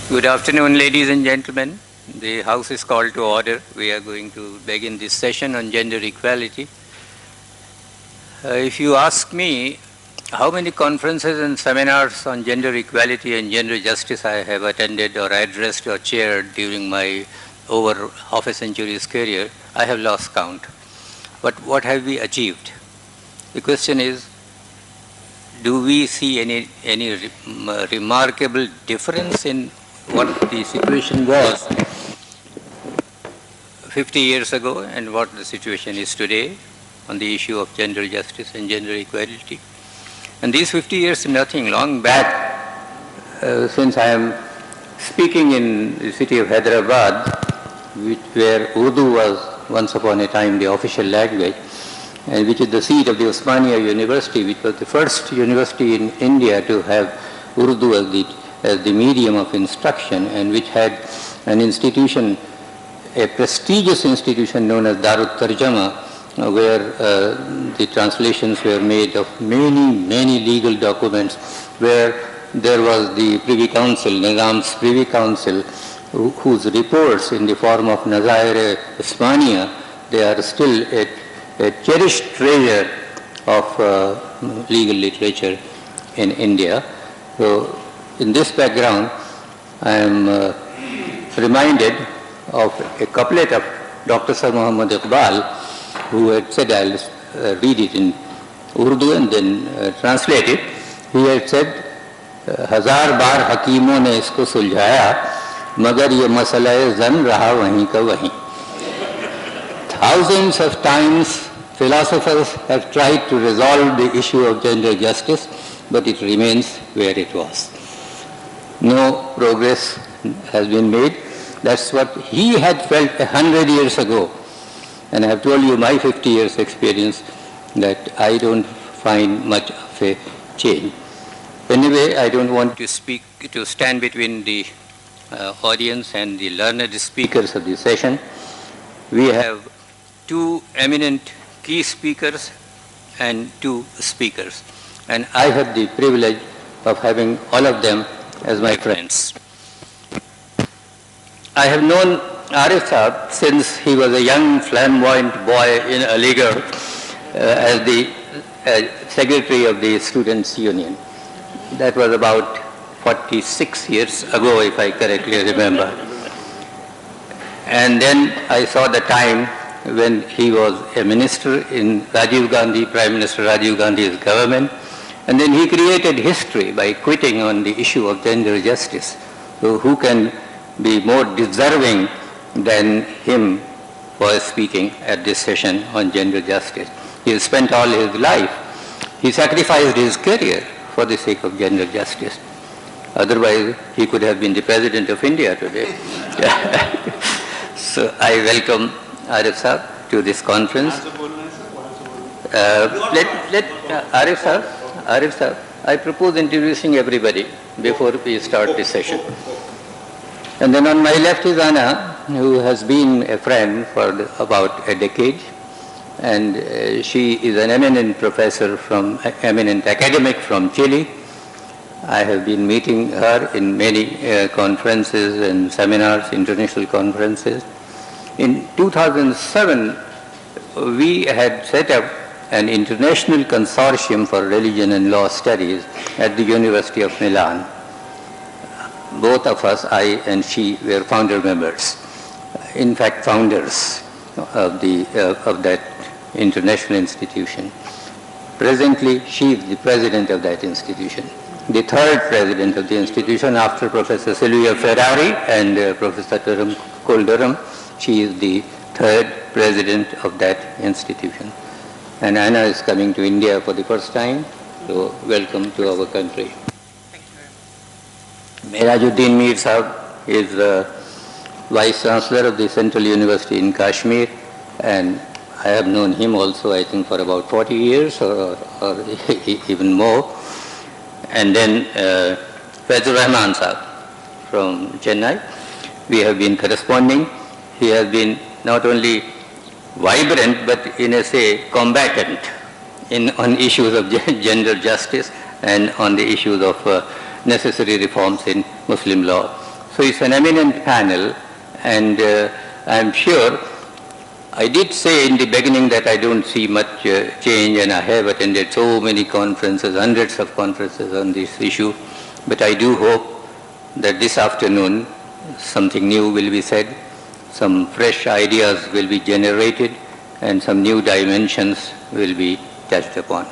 Good afternoon, ladies and gentlemen. The House is called to order. We are going to begin this session on gender equality. If you ask me how many conferences and seminars on gender equality and gender justice I have attended or addressed or chaired during my over half a century's career, I have lost count. But what have we achieved? The question is, do we see any remarkable difference in what the situation was 50 years ago and what the situation is today on the issue of gender justice and gender equality? And these 50 years, nothing. Long back, since I am speaking in the city of Hyderabad, where Urdu was once upon a time the official language, and which is the seat of the Osmania University, which was the first university in India to have Urdu as the medium of instruction, and which had an institution, a prestigious institution known as Darut Tarjama, where the translations were made of many legal documents, where there was the Privy Council, Nizam's Privy Council, whose reports in the form of Nazair Osmania, they are still a cherished treasure of legal literature in India. So in this background, I am reminded of a couplet of Dr. Sir Muhammad Iqbal, who had said, I'll read it in Urdu and then translate it. He had said, "Hazar bar hakimon ne isko suljhaya, magar ye masala zan raha wahin ka wahin." Thousands of times philosophers have tried to resolve the issue of gender justice, but it remains where it was. No progress has been made. That's what he had felt 100 years ago. And I have told you my 50 years experience that I don't find much of a change. Anyway, I don't want to stand between the audience and the learned speakers of the session. We have two eminent key speakers and two speakers. And I have the privilege of having all of them as my friends. I have known Arif Saab since he was a young flamboyant boy in Aligarh as the secretary of the Students' Union. That was about 46 years ago, if I correctly remember. And then I saw the time when he was a minister in Rajiv Gandhi, Prime Minister Rajiv Gandhi's government. And then he created history by quitting on the issue of gender justice. So who can be more deserving than him for speaking at this session on gender justice? He has spent all his life. He sacrificed his career for the sake of gender justice. Otherwise, he could have been the President of India today. So I welcome Arif Saab to this conference. Arif Saab, I propose introducing everybody before we start this session. And then on my left is Anna, who has been a friend for about a decade. And she is an eminent professor eminent academic from Chile. I have been meeting her in many conferences and seminars, international conferences. In 2007, we had set up an international consortium for religion and law studies at the University of Milan. Both of us, I and she, were founder members. In fact, founders of that international institution. Presently, she is the president of that institution. The third president of the institution after Professor Silvia Ferrari and Professor Kolderum. She is the third president of that institution. And Anna is coming to India for the first time, so welcome to our country. Thank you very much. Merajuddin Mir Sahab is Vice Chancellor of the Central University in Kashmir, and I have known him also, I think, for about 40 years or even more. And then Faizur Rahman Sahab from Chennai. We have been corresponding. He has been not only vibrant, but in a say, combatant on issues of gender justice and on the issues of necessary reforms in Muslim law. So it's an eminent panel, and I'm sure I did say in the beginning that I don't see much change, and I have attended so many conferences, hundreds of conferences on this issue, but I do hope that this afternoon something new will be said, some fresh ideas will be generated, and some new dimensions will be touched upon.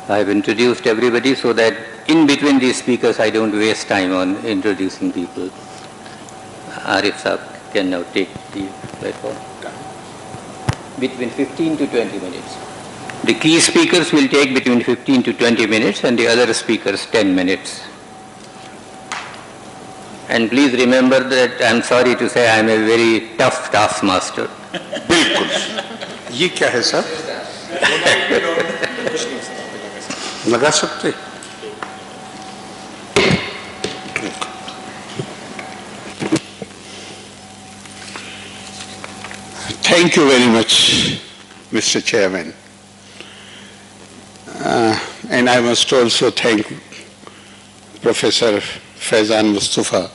I have introduced everybody so that in between these speakers I don't waste time on introducing people. Arif Saab can now take the platform. Between 15 to 20 minutes. The key speakers will take between 15 to 20 minutes and the other speakers 10 minutes. And please remember that I'm sorry to say I'm a very tough taskmaster. बिल्कुल ये क्या है sir लगा सकते Thank you very much, Mr. Chairman. And I must also thank Professor Faizan Mustafa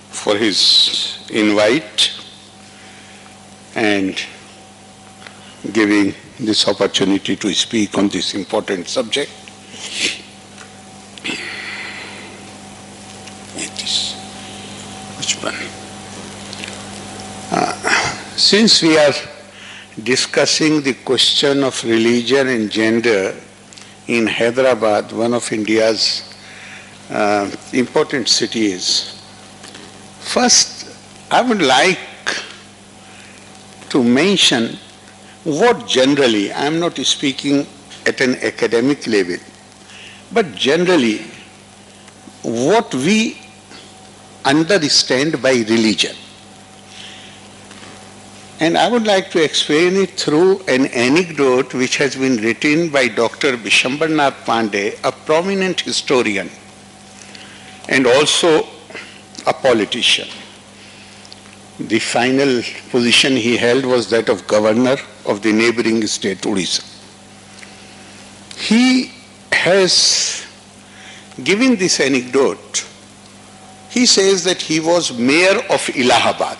for his invite and giving this opportunity to speak on this important subject. Which one? Since we are discussing the question of religion and gender in Hyderabad, one of India's important cities, first I would like to mention what generally, I am not speaking at an academic level, but generally what we understand by religion. And I would like to explain it through an anecdote which has been written by Dr. Bishambar Nath Pandey, a prominent historian and also a politician. The final position he held was that of governor of the neighboring state, Odisha. He has given this anecdote. He says that he was mayor of Allahabad.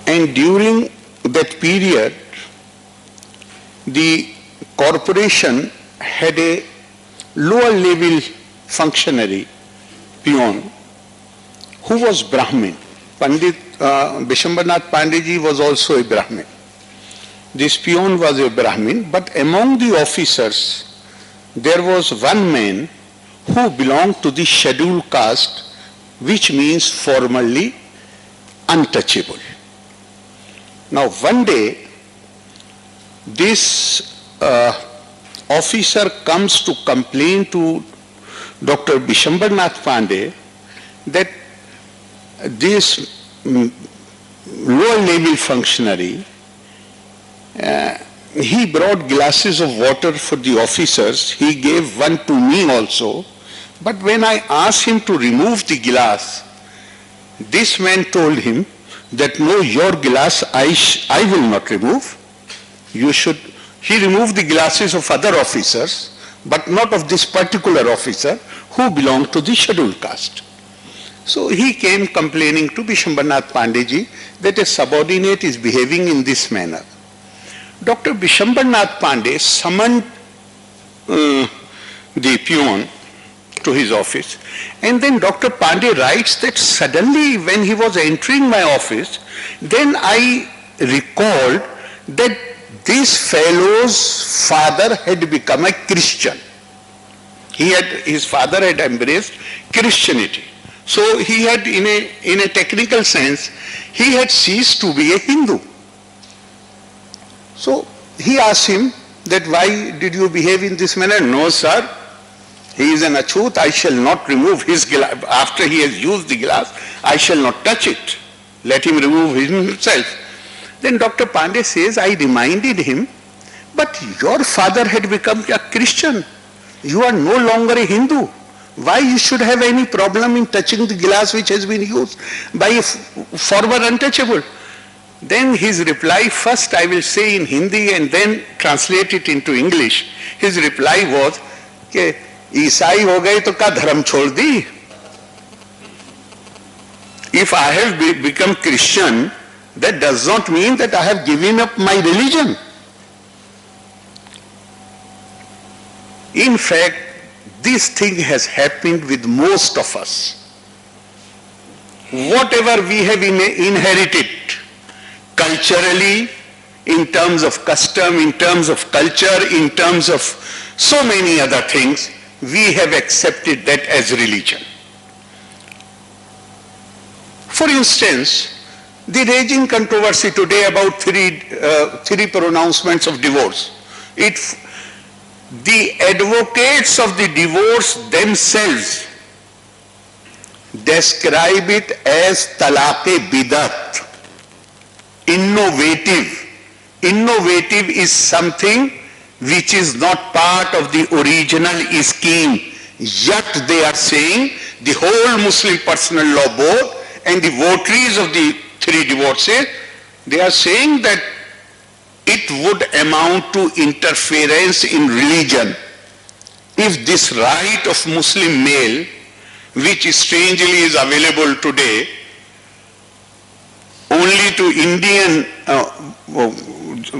And during that period, the corporation had a lower level functionary, peon, who was Brahmin. Pandit Bishambar Nath Pandey was also a Brahmin. This peon was a Brahmin, but among the officers, there was one man who belonged to the scheduled caste, which means formally untouchable. Now one day, this officer comes to complain to Dr. Bishambar Nath Pandey that this lower level functionary, he brought glasses of water for the officers. He gave one to me also. But when I asked him to remove the glass, this man told him that no, your glass I will not remove. You should. He removed the glasses of other officers, but not of this particular officer who belonged to the scheduled caste. So he came complaining to Bishambar Nath Pandey ji that a subordinate is behaving in this manner. Dr. Bishambar Nath Pandey summoned the peon to his office, and then Dr. Pandey writes that suddenly when he was entering my office, then I recalled that this fellow's father had become a Christian. His father had embraced Christianity. So he had, in a technical sense, he had ceased to be a Hindu. So he asked him that why did you behave in this manner? No, sir. He is an achut, I shall not remove his glass. After he has used the glass, I shall not touch it. Let him remove himself. Then Dr. Pandey says, I reminded him, but your father had become a Christian. You are no longer a Hindu. Why you should have any problem in touching the glass which has been used by a former untouchable? Then his reply, first I will say in Hindi and then translate it into English. His reply was, कि ईसाई हो गए तो क्या धर्म छोड़ दी? If I have become Christian, that does not mean that I have given up my religion. In fact, this thing has happened with most of us. Whatever we have inherited culturally, in terms of custom, in terms of culture, in terms of so many other things, we have accepted that as religion. For instance, the raging controversy today about three pronouncements of divorce. The advocates of the divorce themselves describe it as talaq-e-bidat, innovative. Innovative is something which is not part of the original scheme. Yet they are saying the whole Muslim Personal Law Board and the votaries of the three divorces, they are saying that it would amount to interference in religion if this right of Muslim male, which strangely is available today only to Indian,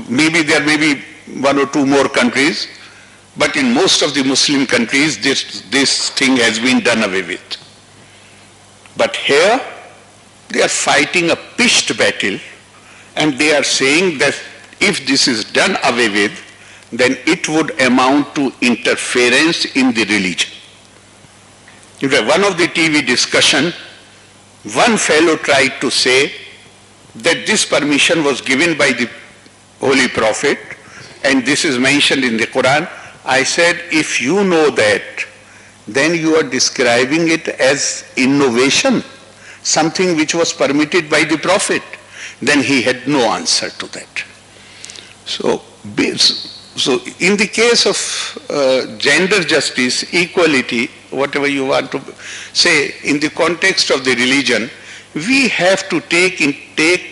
maybe there may be one or two more countries, but in most of the Muslim countries this thing has been done away with. But here they are fighting a pitched battle and they are saying that if this is done away with, then it would amount to interference in the religion. In fact, one of the TV discussion, one fellow tried to say that this permission was given by the Holy Prophet and this is mentioned in the Quran. I said, if you know that, then you are describing it as innovation, something which was permitted by the Prophet. Then he had no answer to that. So in the case of gender justice, equality, whatever you want to say, in the context of the religion, we have to take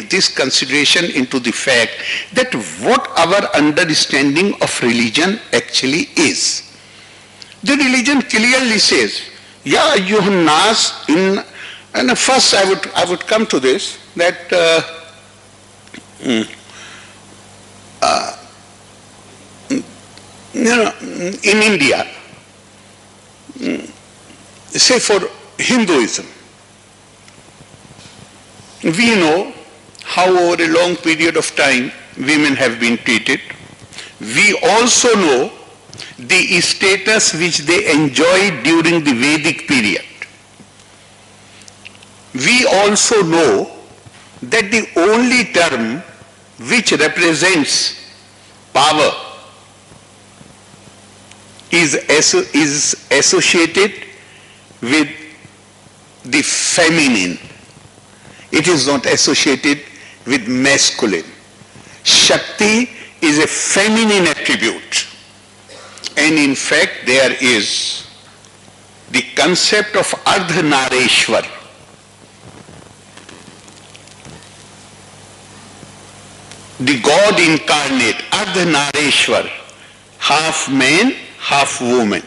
this consideration into the fact that what our understanding of religion actually is. The religion clearly says, Ya ayyuhan nas, and first I would come to this, that in India, say for Hinduism, we know how over a long period of time women have been treated. We also know the status which they enjoyed during the Vedic period. We also know that the only term which represents power is associated with the feminine. It is not associated with masculine. Shakti is a feminine attribute. And in fact, there is the concept of Ardhanareshwar. The God incarnate, Ardhanareshwar, half man, half woman.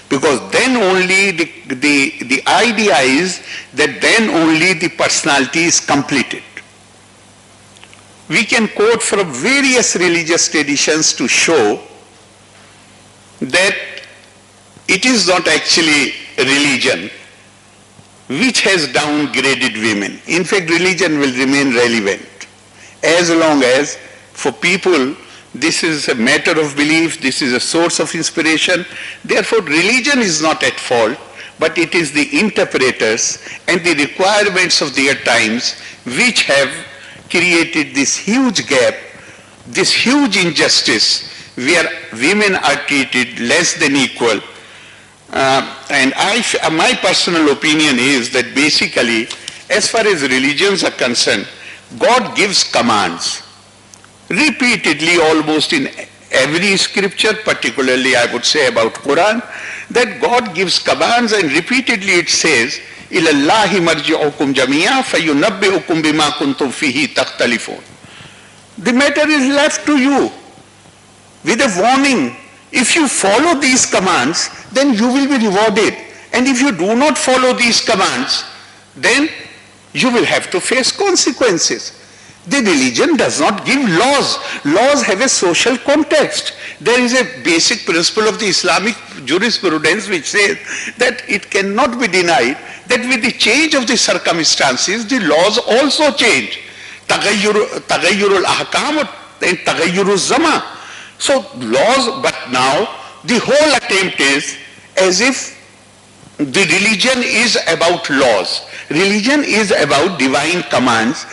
Because then only the idea is that then only the personality is completed. We can quote from various religious traditions to show that it is not actually religion which has downgraded women. In fact, religion will remain relevant as long as for people this is a matter of belief, this is a source of inspiration. Therefore, religion is not at fault, but it is the interpreters and the requirements of their times which have created this huge gap, this huge injustice where women are treated less than equal. And my personal opinion is that basically, as far as religions are concerned, God gives commands repeatedly, almost in every scripture, particularly I would say about Quran, that God gives commands and repeatedly it says, إِلَى اللَّهِ مَرْجِعُكُمْ جَمِيعًا فَيُنَبِّئُكُمْ بِمَا كُنْتُمْ فِيهِ تَخْتَلِفُونَ. The matter is left to you with a warning. If you follow these commands, then you will be rewarded. And if you do not follow these commands, then you will have to face consequences. The religion does not give laws. Laws have a social context. There is a basic principle of the Islamic jurisprudence which says that it cannot be denied that with the change of the circumstances, the laws also change. Taghayyurul ahkam and taghayyurul zaman. So laws, but now the whole attempt is as if the religion is about laws. Religion is about divine commands.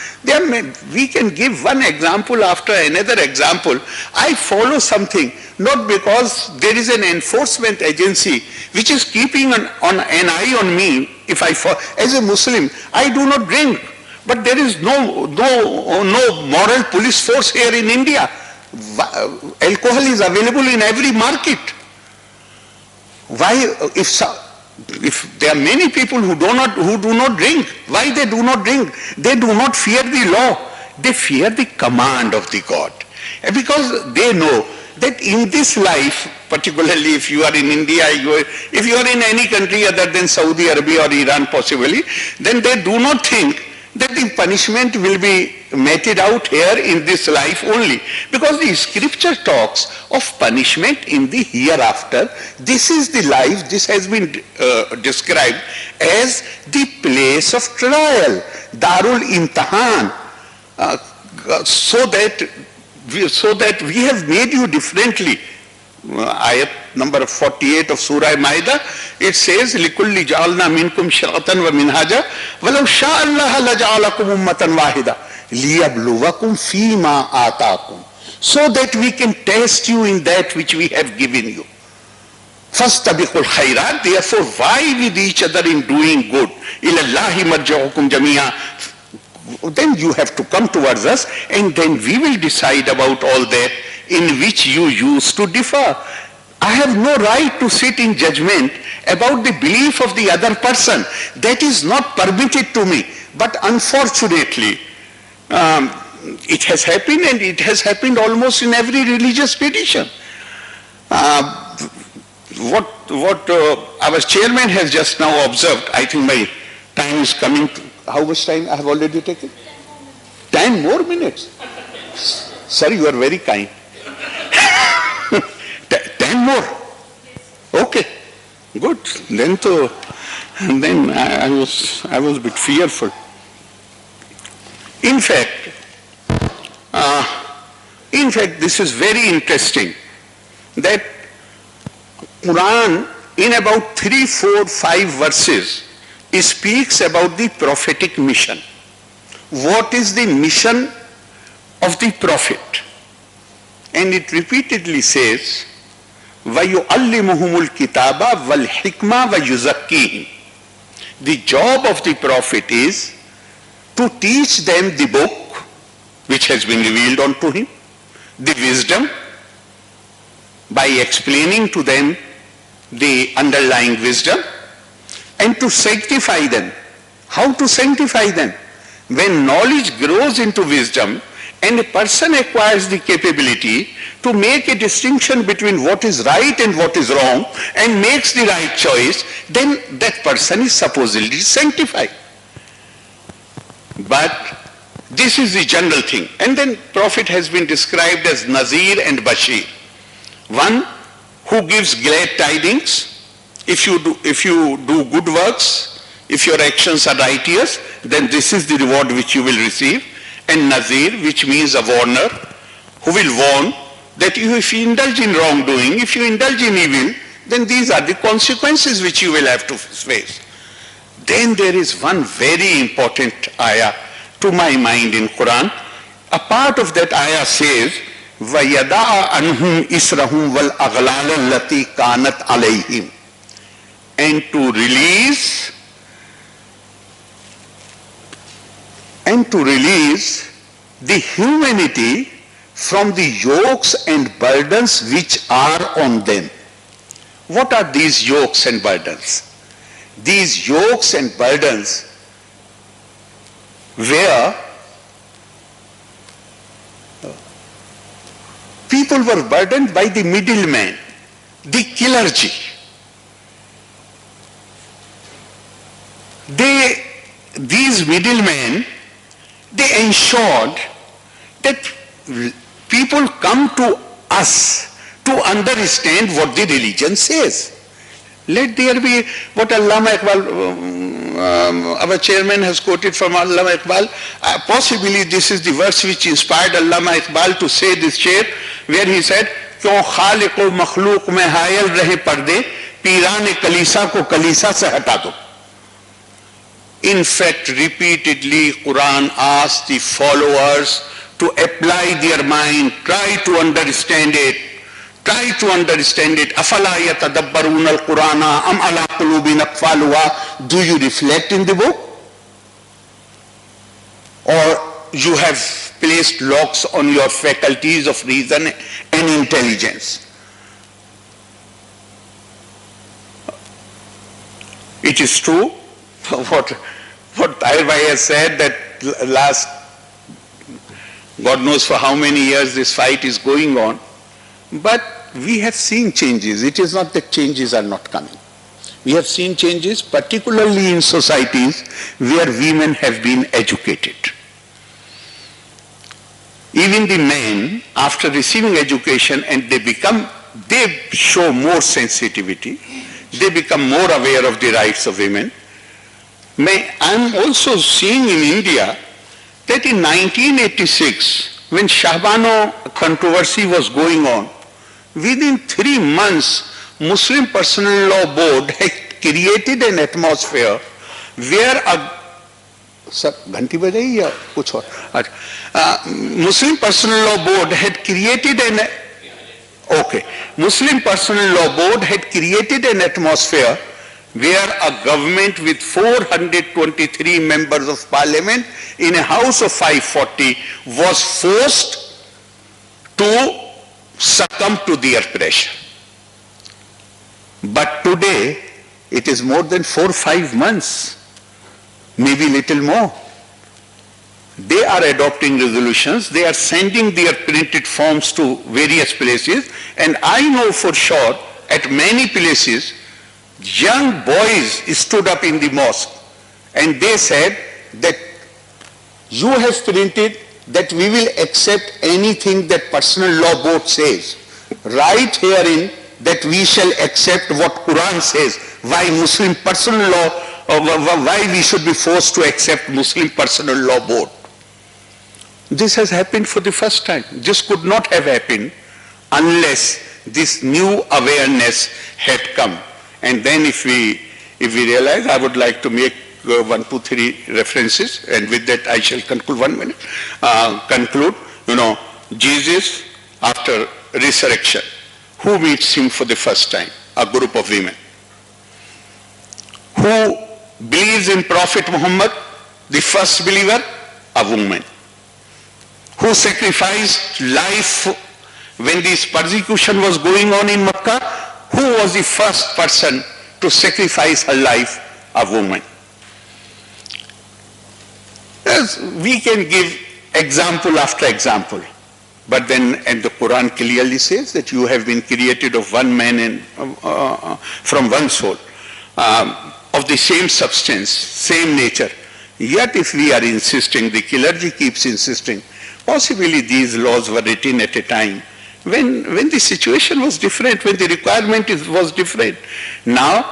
We can give one example after another example. I follow something not because there is an enforcement agency which is keeping an eye on me. If as a Muslim, I do not drink, but there is no moral police force here in India. Alcohol is available in every market. Why, if there are many people who do not drink, why they do not drink? They do not fear the law. They fear the command of the God. Because they know that in this life, particularly if you are in India, if you are in any country other than Saudi Arabia or Iran possibly, then they do not think that the punishment will be meted out here in this life only. Because the scripture talks of punishment in the hereafter. This is the life, this has been described as the place of trial, Darul Imtihan, so that we have made you differently. Ayat number 48 of Surah Maida, it says, لِكُلِّ جَعَلْنَا مِنْكُمْ شَرَطًا وَمِنْهَاجًا وَلَوْ شَاءَ اللَّهَ لَجَعَلَكُمْ أُمَّةً وَاحِدَةً لِيَبْلُوَكُمْ فِي مَا آتَاكُمْ, so that we can test you in that which we have given you. فَاسْتَبِقُوا الْخَيْرَاتِ, therefore vie with each other in doing good. إِلَى اللَّهِ مَرْجِعُكُمْ جَمِيعًا, then you have to come towards us and then we will decide about all that in which you used to differ. I have no right to sit in judgment about the belief of the other person. That is not permitted to me. But unfortunately, it has happened, and it has happened almost in every religious tradition. What our chairman has just now observed, I think my time is coming. How much time I have already taken? 10 more minutes. Sir, you are very kind. 10 more. Okay, good. Then I was a bit fearful. In fact, this is very interesting that Quran in about 3, 4, 5 verses speaks about the prophetic mission. What is the mission of the prophet? And it repeatedly says, وَيُعَلِّمُهُمُ الْكِتَابَ وَالْحِكْمَةَ وَيُزَكِّيهِمْ. The job of the prophet is to teach them the book which has been revealed unto him, the wisdom, by explaining to them the underlying wisdom, and to sanctify them. How to sanctify them? When knowledge grows into wisdom and a person acquires the capability to make a distinction between what is right and what is wrong and makes the right choice, then that person is supposedly sanctified. But this is the general thing. And then Prophet has been described as Nazir and Bashir. One who gives glad tidings. If you do good works, if your actions are righteous, then this is the reward which you will receive. And Nazir, which means a warner, who will warn that if you indulge in wrongdoing, if you indulge in evil, then these are the consequences which you will have to face. Then there is one very important ayah to my mind in Quran. A part of that ayah says, وَيَدَعَ عَنْهُمْ إِسْرَهُمْ وَالْأَغْلَالَ الَّتِي كَانَتْ عَلَيْهِمْ. And to release the humanity from the yokes and burdens which are on them. What are these yokes and burdens? these yokes and burdens where people were burdened by the middleman, the clergy. These middlemen, they ensured that people come to us to understand what the religion says. Let there be what Allama Iqbal, our chairman has quoted from Allama Iqbal. Possibly this is the verse which inspired Allama Iqbal to say this chair, where he said, "Kyun khaliq o makhluq mein hayal rahe parde, piran kalisa ko kalisa se hata do." In fact, repeatedly Quran asks the followers to apply their mind, try to understand it. Try to understand it. أَفَلَا يَتَدَبَّرُونَ الْقُرْآنَ أَمْ عَلَىٰ قُلُوبٍ أَقْفَالُهَا. Do you reflect in the book? Or you have placed locks on your faculties of reason and intelligence? It is true what Tahir Bhai has said, that last God knows for how many years this fight is going on. But we have seen changes. It is not that changes are not coming. We have seen changes, particularly in societies where women have been educated. Even the men, after receiving education, and they show more sensitivity, they become more aware of the rights of women. I'm also seeing in India that in 1986, when Shahbano controversy was going on, within 3 months, Muslim Personal Law Board had created an atmosphere where Muslim Personal Law Board had created an atmosphere where a government with 423 members of parliament in a house of 540 was forced to succumb to their pressure. But today, it is more than 4 or 5 months, maybe little more. They are adopting resolutions, they are sending their printed forms to various places, and I know for sure at many places, young boys stood up in the mosque and they said that you have printed that we will accept anything that Personal Law Board says. Right herein that we shall accept what Quran says. Why Muslim Personal Law, why we should be forced to accept Muslim Personal Law Board? This has happened for the first time. This could not have happened unless this new awareness had come. And then if we realize, I would like to make 1, 2, 3 references, and with that I shall conclude. 1 minute. Conclude. Jesus after resurrection, who meets him for the first time? A group of women. Who believes in Prophet Muhammad? The first believer? A woman. Who sacrificed life when this persecution was going on in Makkah? Who was the first person to sacrifice her life? A woman. Yes, we can give example after example, but then, and the Quran clearly says that you have been created of one man and from one soul, of the same substance, same nature. Yet if we are insisting, the clergy keeps insisting, possibly these laws were written at a time when the situation was different, when the requirement was different. Now,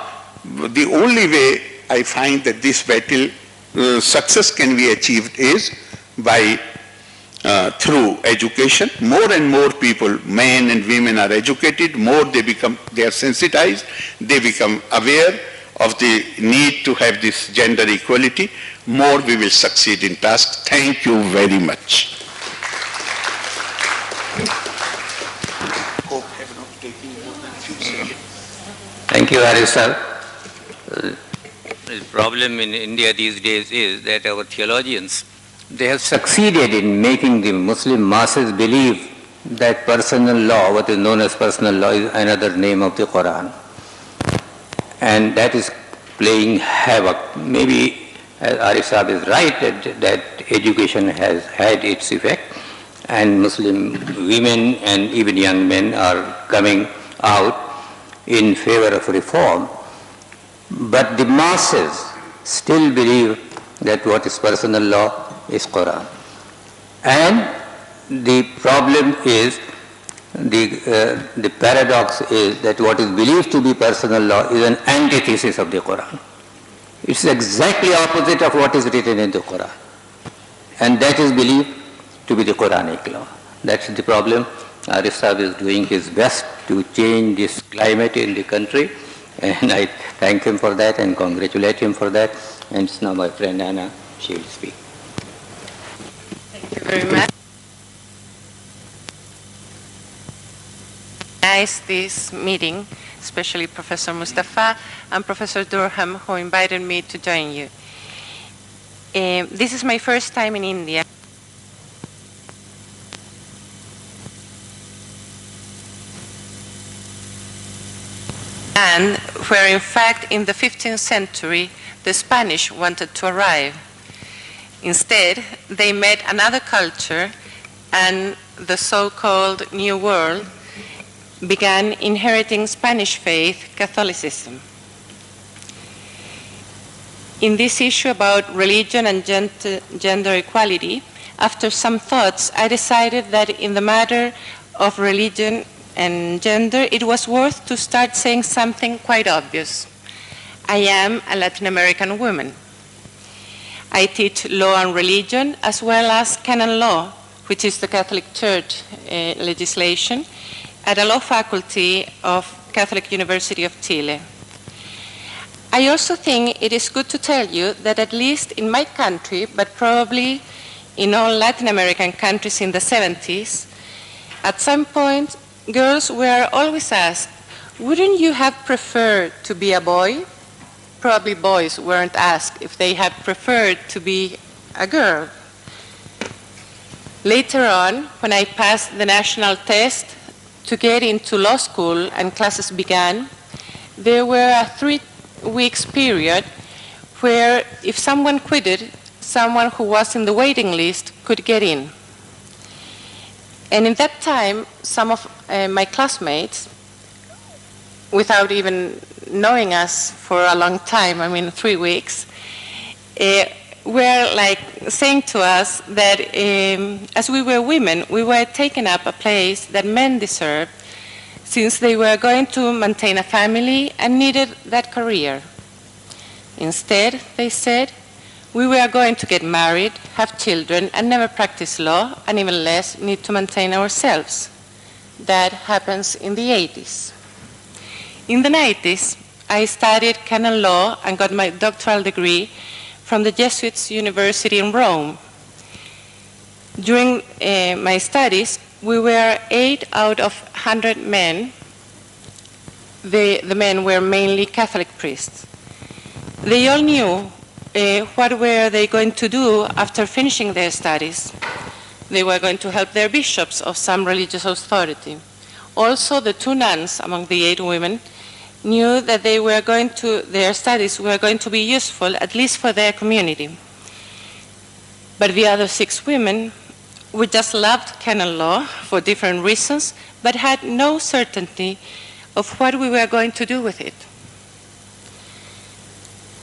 the only way I find that this battle success can be achieved is by through education. More and more people, men and women, are educated, more they are sensitized, they become aware of the need to have this gender equality, more we will succeed in task. Thank you very much. Thank you, Harris sir. The problem in India these days is that our theologians, they have succeeded in making the Muslim masses believe that personal law, what is known as personal law, is another name of the Quran. And that is playing havoc. Maybe Arif Saab is right that education has had its effect, and Muslim women and even young men are coming out in favor of reform. But the masses still believe that what is personal law is Quran. And the problem is, the paradox is that what is believed to be personal law is an antithesis of the Quran. It's exactly opposite of what is written in the Quran. And that is believed to be the Quranic law. That's the problem. Arif Saab is doing his best to change this climate in the country, and I thank him for that and congratulate him for that. And it's now my friend Anna, she will speak. Thank you very much. Nice this meeting, especially Professor Mustafa and Professor Durham, who invited me to join you. This is my first time in India. And where in fact in the 15th century the Spanish wanted to arrive. Instead, they met another culture, and the so-called New World began inheriting Spanish faith, Catholicism. In this issue about religion and gender equality, after some thoughts, I decided that in the matter of religion and gender, it was worth to start saying something quite obvious. I am a Latin American woman. I teach law and religion as well as canon law, which is the Catholic Church legislation, at a law faculty of Catholic University of Chile. I also think it is good to tell you that at least in my country, but probably in all Latin American countries in the 70s, at some point, girls were always asked, wouldn't you have preferred to be a boy? Probably boys weren't asked if they had preferred to be a girl. Later on, when I passed the national test to get into law school and classes began, there were a 3 weeks period where if someone quitted, someone who was in the waiting list could get in. And in that time, some of my classmates, without even knowing us for a long time, 3 weeks, were like saying to us that as we were women, we were taking up a place that men deserved, since they were going to maintain a family and needed that career. Instead, they said, we were going to get married, have children, and never practice law, and even less need to maintain ourselves. That happens in the 80s. In the 90s, I studied canon law and got my doctoral degree from the Jesuits University in Rome. During my studies, we were 8 out of 100 men. The men were mainly Catholic priests. They all knew what were they going to do after finishing their studies. They were going to help their bishops of some religious authority. Also, the 2 nuns among the 8 women knew that their studies were going to be useful, at least for their community. But the other 6 women, we just loved canon law for different reasons, but had no certainty of what we were going to do with it.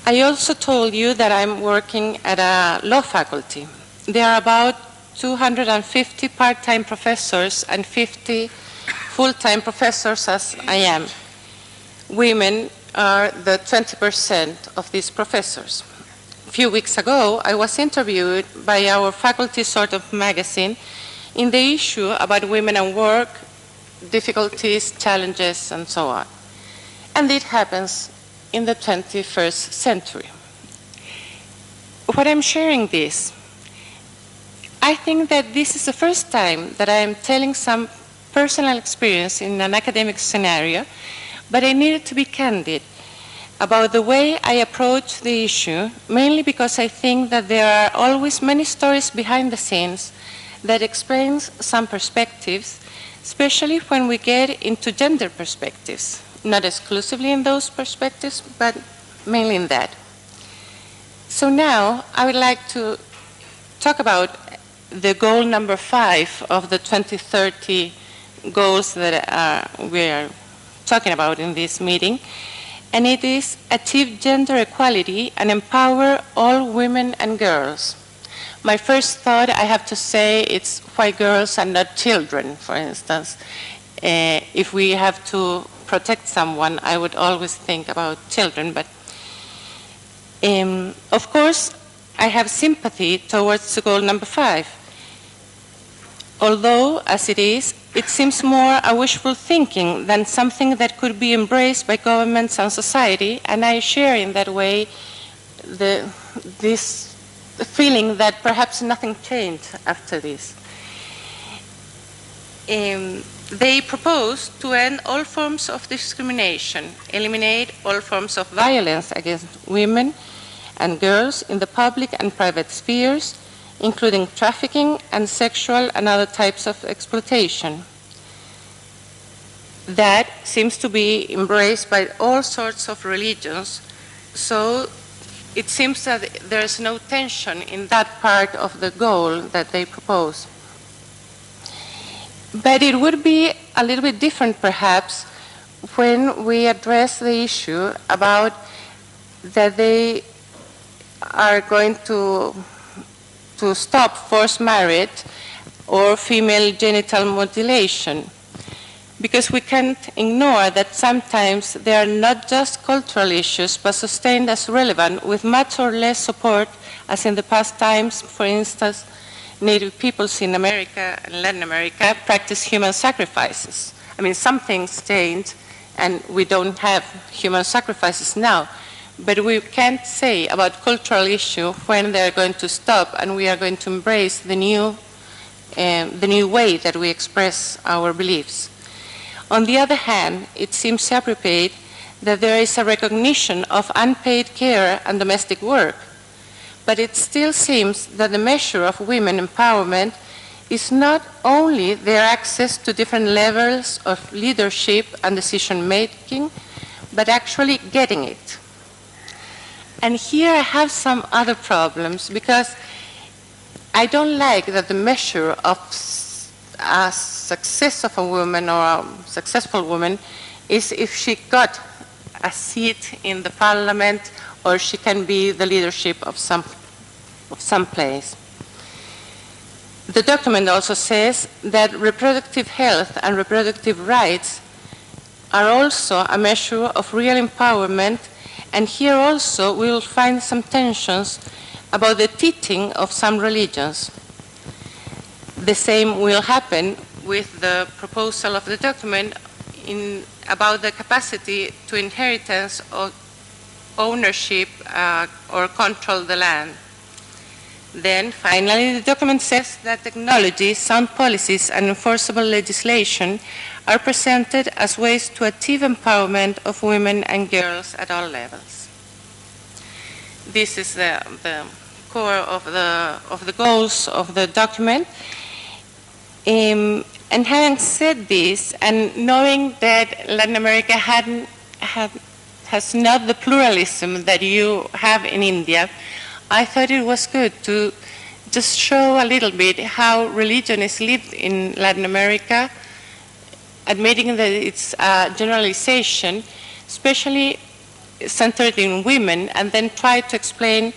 I also told you that I'm working at a law faculty. There are about 250 part-time professors and 50 full-time professors, as I am. Women are the 20% of these professors. A few weeks ago, I was interviewed by our faculty sort of magazine in the issue about women and work, difficulties, challenges, and so on. And it happens in the 21st century. What I'm sharing this, I think that this is the first time that I am telling some personal experience in an academic scenario, but I needed to be candid about the way I approach the issue, mainly because I think that there are always many stories behind the scenes that explains some perspectives, especially when we get into gender perspectives. Not exclusively in those perspectives, but mainly in that. So now I would like to talk about the goal number 5 of the 2030 goals that we are talking about in this meeting, and it is achieve gender equality and empower all women and girls. My first thought, I have to say, it's why girls and not children, for instance. If we have to protect someone, I would always think about children, but of course, I have sympathy towards the goal number 5. Although, as it seems more a wishful thinking than something that could be embraced by governments and society, and I share in that way this feeling that perhaps nothing changed after this. They propose to end all forms of discrimination, eliminate all forms of violence against women and girls in the public and private spheres, including trafficking and sexual and other types of exploitation. That seems to be embraced by all sorts of religions, so it seems that there is no tension in that part of the goal that they propose. But it would be a little bit different, perhaps, when we address the issue about that they are going to stop forced marriage or female genital mutilation. Because we can't ignore that sometimes they are not just cultural issues, but sustained as relevant with much or less support, as in the past times, for instance, Native peoples in America and Latin America practice human sacrifices. I mean, some things changed, and we don't have human sacrifices now. But we can't say about cultural issue when they're going to stop and we are going to embrace the new way that we express our beliefs. On the other hand, it seems appropriate that there is a recognition of unpaid care and domestic work. But it still seems that the measure of women empowerment is not only their access to different levels of leadership and decision-making, but actually getting it. And here I have some other problems, because I don't like that the measure of a success of a woman or a successful woman is if she got a seat in the parliament or she can be the leadership of some place. The document also says that reproductive health and reproductive rights are also a measure of real empowerment, and here also we will find some tensions about the teaching of some religions. The same will happen with the proposal of the document about the capacity to inheritance or ownership or control the land. Then, finally, the document says that technology, sound policies, and enforceable legislation are presented as ways to achieve empowerment of women and girls at all levels. This is the core of the goals of the document. And having said this, and knowing that Latin America has not the pluralism that you have in India, I thought it was good to just show a little bit how religion is lived in Latin America, admitting that it's a generalization, especially centered in women, and then try to explain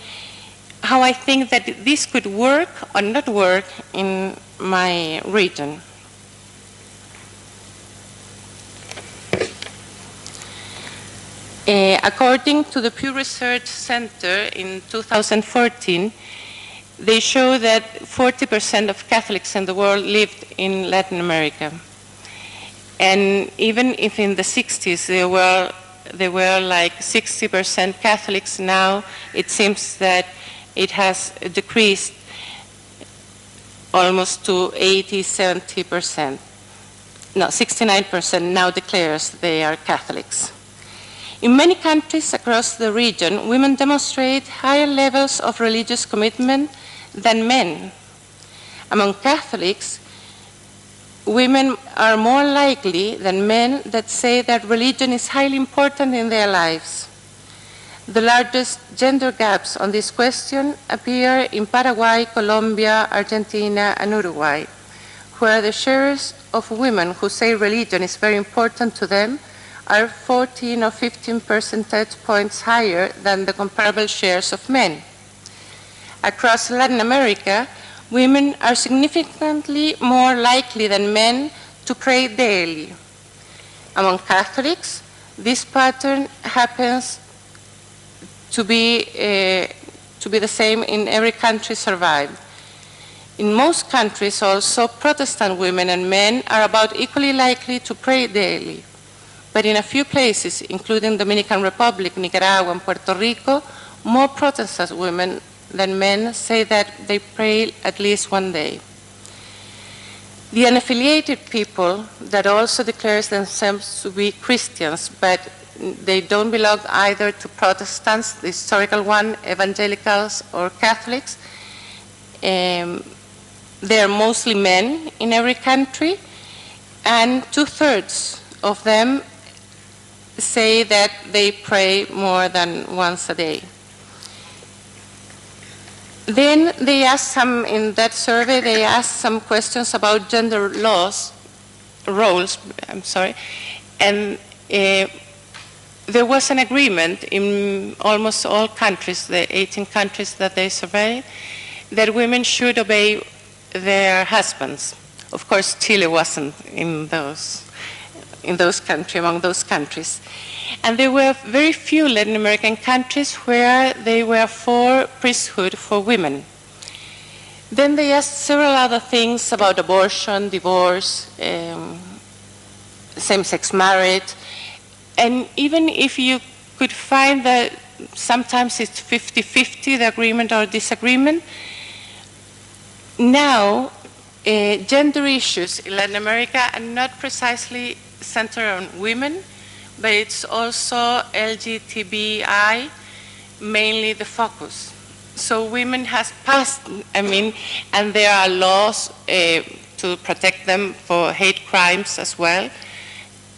how I think that this could work or not work in my region. According to the Pew Research Center in 2014, they show that 40% of Catholics in the world lived in Latin America. And even if in the 60s they were like 60% Catholics, now it seems that it has decreased almost to 80, 70%. No, 69% now declares they are Catholics. In many countries across the region, women demonstrate higher levels of religious commitment than men. Among Catholics, women are more likely than men that say that religion is highly important in their lives. The largest gender gaps on this question appear in Paraguay, Colombia, Argentina, and Uruguay, where the shares of women who say religion is very important to them are 14 or 15 percentage points higher than the comparable shares of men. Across Latin America, women are significantly more likely than men to pray daily. Among Catholics, this pattern happens to be the same in every country survived. In most countries also, Protestant women and men are about equally likely to pray daily. But in a few places, including Dominican Republic, Nicaragua, and Puerto Rico, more Protestant women than men say that they pray at least one day. The unaffiliated people that also declares themselves to be Christians, but they don't belong either to Protestants, the historical one, evangelicals, or Catholics. They are mostly men in every country, and 2/3 of them say that they pray more than once a day. Then they asked in that survey, they asked some questions about gender roles, and there was an agreement in almost all countries, the 18 countries that they surveyed, that women should obey their husbands. Of course, Chile wasn't in those countries, among those countries. And there were very few Latin American countries where they were for priesthood for women. Then they asked several other things about abortion, divorce, same-sex marriage, and even if you could find that sometimes it's 50-50, the agreement or disagreement, now gender issues in Latin America are not precisely centered on women, but it's also LGBTI, mainly the focus. So women has passed, and there are laws to protect them for hate crimes as well.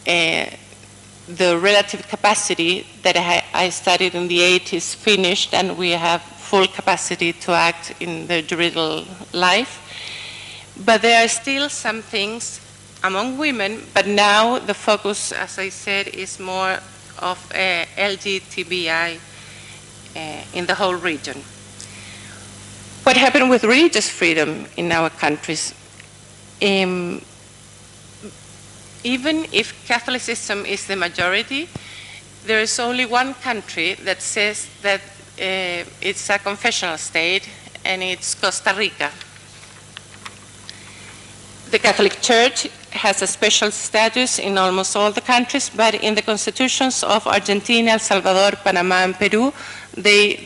The relative capacity that I studied in the 80s finished, and we have full capacity to act in the juridical life. But there are still some things among women, but now the focus, as I said, is more of LGBTI in the whole region. What happened with religious freedom in our countries? Even if Catholicism is the majority, there is only one country that says that it's a confessional state, and it's Costa Rica. The Catholic Church has a special status in almost all the countries, but in the constitutions of Argentina, El Salvador, Panama, and Peru, they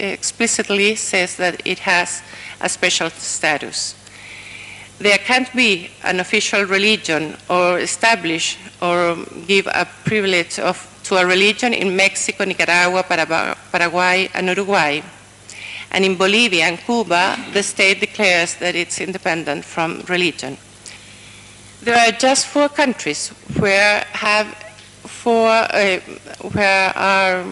explicitly says that it has a special status. There can't be an official religion or establish or give a privilege to a religion in Mexico, Nicaragua, Paraguay, and Uruguay. And in Bolivia and Cuba, the state declares that it's independent from religion. There are just 4 countries where are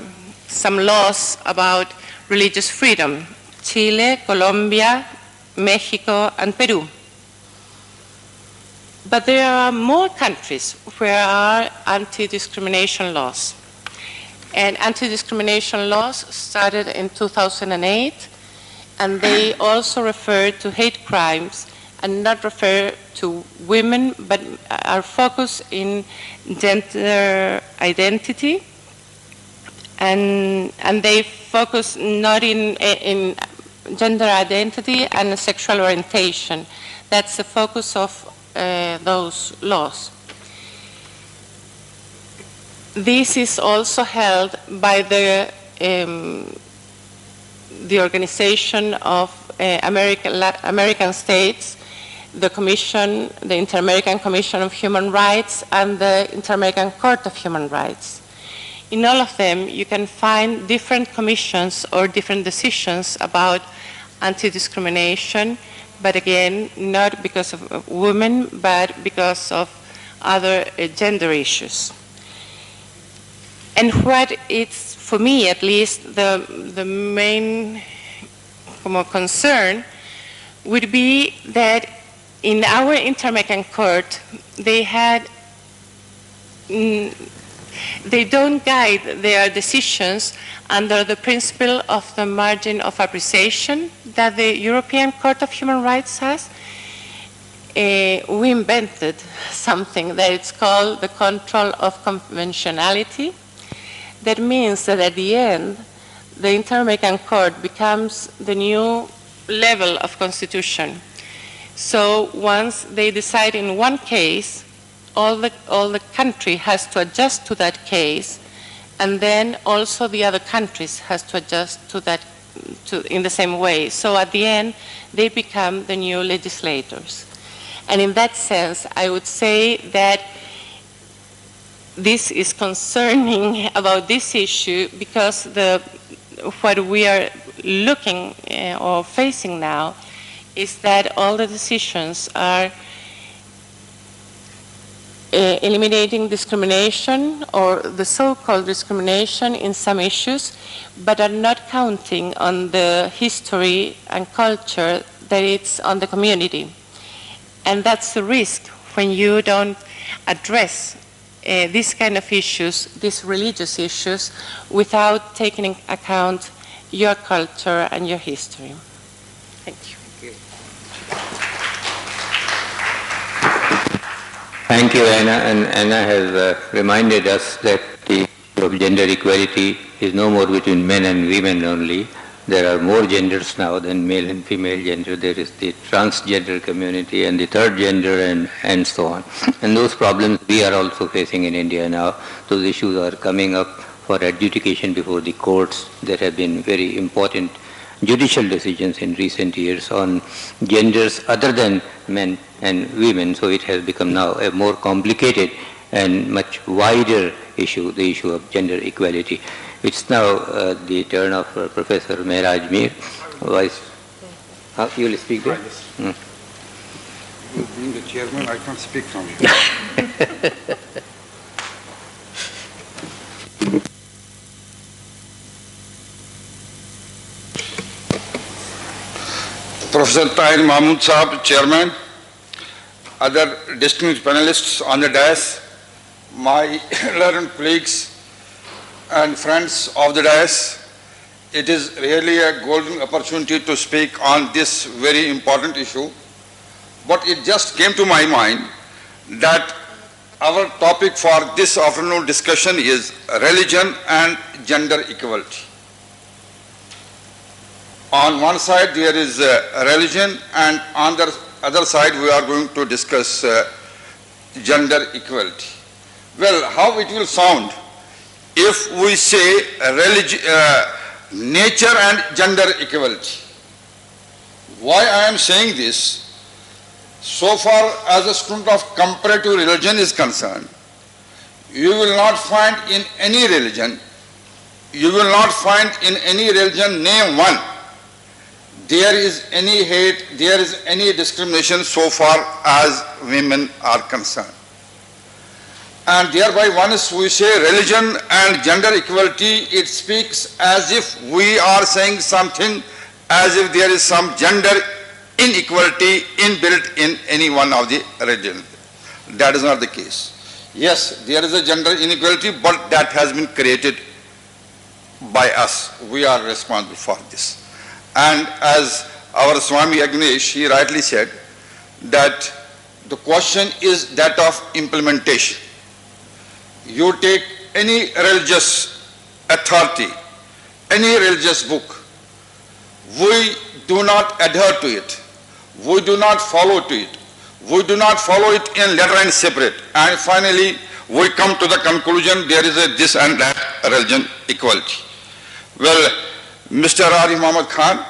some laws about religious freedom: Chile, Colombia, Mexico, and Peru. But there are more countries where are anti-discrimination laws. And anti-discrimination laws started in 2008, and they also refer to hate crimes and not refer to women, but are focused in gender identity, and they focus not in gender identity and sexual orientation. That's the focus of those laws. This is also held by the Organization of American States, the Commission, the Inter-American Commission of Human Rights, and the Inter-American Court of Human Rights. In all of them, you can find different commissions or different decisions about anti-discrimination, but again, not because of women, but because of other gender issues. And what it's, for me at least, the main concern would be that in our Inter-American Court, they don't guide their decisions under the principle of the margin of appreciation that the European Court of Human Rights has. We invented something that it's called the control of conventionality. That means that at the end, the Inter-American Court becomes the new level of constitution. So once they decide in one case, all the country has to adjust to that case, and then also the other countries has to adjust to that in the same way. So at the end, they become the new legislators. And in that sense, I would say that this is concerning about this issue because what we are looking or facing now is that all the decisions are eliminating discrimination or the so-called discrimination in some issues, but are not counting on the history and culture that it's on the community. And that's the risk when you don't address these kind of issues, these religious issues, without taking into account your culture and your history. Thank you. Thank you, Anna. And Anna has reminded us that the issue of gender equality is no more between men and women only. There are more genders now than male and female gender. There is the transgender community and the third gender and so on. And those problems we are also facing in India now. Those issues are coming up for adjudication before the courts. There have been very important judicial decisions in recent years on genders other than men and women. So it has become now a more complicated and much wider issue, the issue of gender equality. It's now the turn of Professor Mehraj Mir. You will speak there? Being the chairman, I can't speak from here. Professor Tahir Mahmood Saab, chairman, other distinguished panelists on the dais, my learned colleagues and friends of the dais, it is really a golden opportunity to speak on this very important issue. But it just came to my mind that our topic for this afternoon discussion is religion and gender equality. On one side there is religion, and on the other side we are going to discuss gender equality. Well, how it will sound if we say nature and gender equality. Why I am saying this? So far as a student of comparative religion is concerned, you will not find in any religion, name one, there is any hate, there is any discrimination so far as women are concerned. And thereby once we say religion and gender equality, it speaks as if we are saying something as if there is some gender inequality inbuilt in any one of the religions. That is not the case. Yes, there is a gender inequality, but that has been created by us. We are responsible for this. And as our Swami Agnesh, he rightly said that the question is that of implementation. You take any religious authority, any religious book, we do not adhere to it. We do not follow to it. We do not follow it in letter and separate. And finally, we come to the conclusion there is a this and that religion equality. Well, Mr. Arif Muhammad Khan,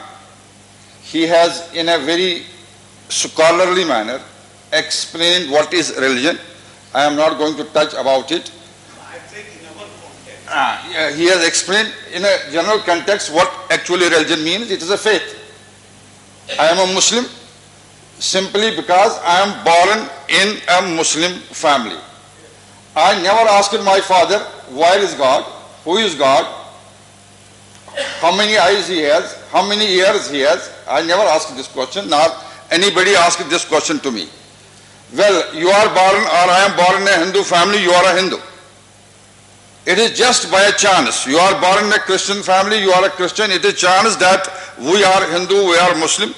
he has in a very scholarly manner explained what is religion. I am not going to touch about it. He has explained in a general context what actually religion means. It is a faith. I am a Muslim simply because I am born in a Muslim family. I never asked my father, where is God? who is God, how many eyes he has, how many ears he has. I never asked this question, nor anybody asked this question to me. Well, you are born, or I am born in a Hindu family, you are a Hindu. It is just by a chance. You are born in a Christian family, you are a Christian. It is chance that we are Hindu, we are Muslim.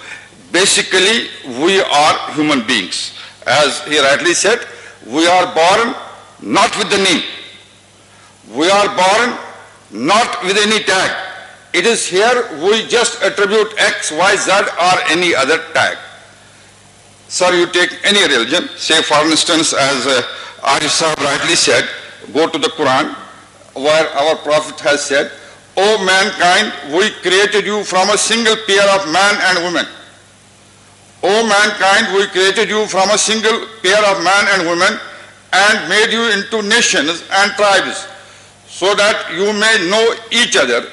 Basically, we are human beings. As he rightly said, we are born not with the name. We are born not with any tag. It is here we just attribute X, Y, Z or any other tag. Sir, you take any religion, say for instance as Arif Sahab rightly said, go to the Quran where our Prophet has said, O mankind, we created you from a single pair of man and woman. O mankind, we created you from a single pair of man and woman and made you into nations and tribes so that you may know each other.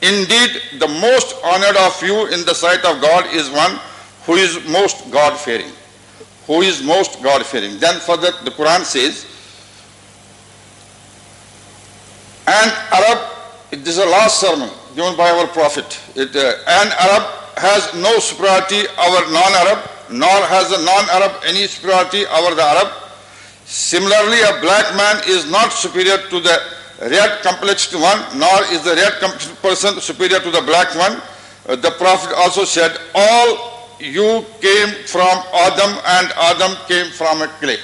Indeed, the most honored of you in the sight of God is one who is most God-fearing. Who is most God-fearing. Then further the Quran says, an Arab, this is the last sermon given by our Prophet, an Arab has no superiority over non-Arab, nor has a non-Arab any superiority over the Arab. Similarly, a black man is not superior to the red complexed one, nor is the red complexed person superior to the black one. The Prophet also said, all you came from Adam and Adam came from a clay.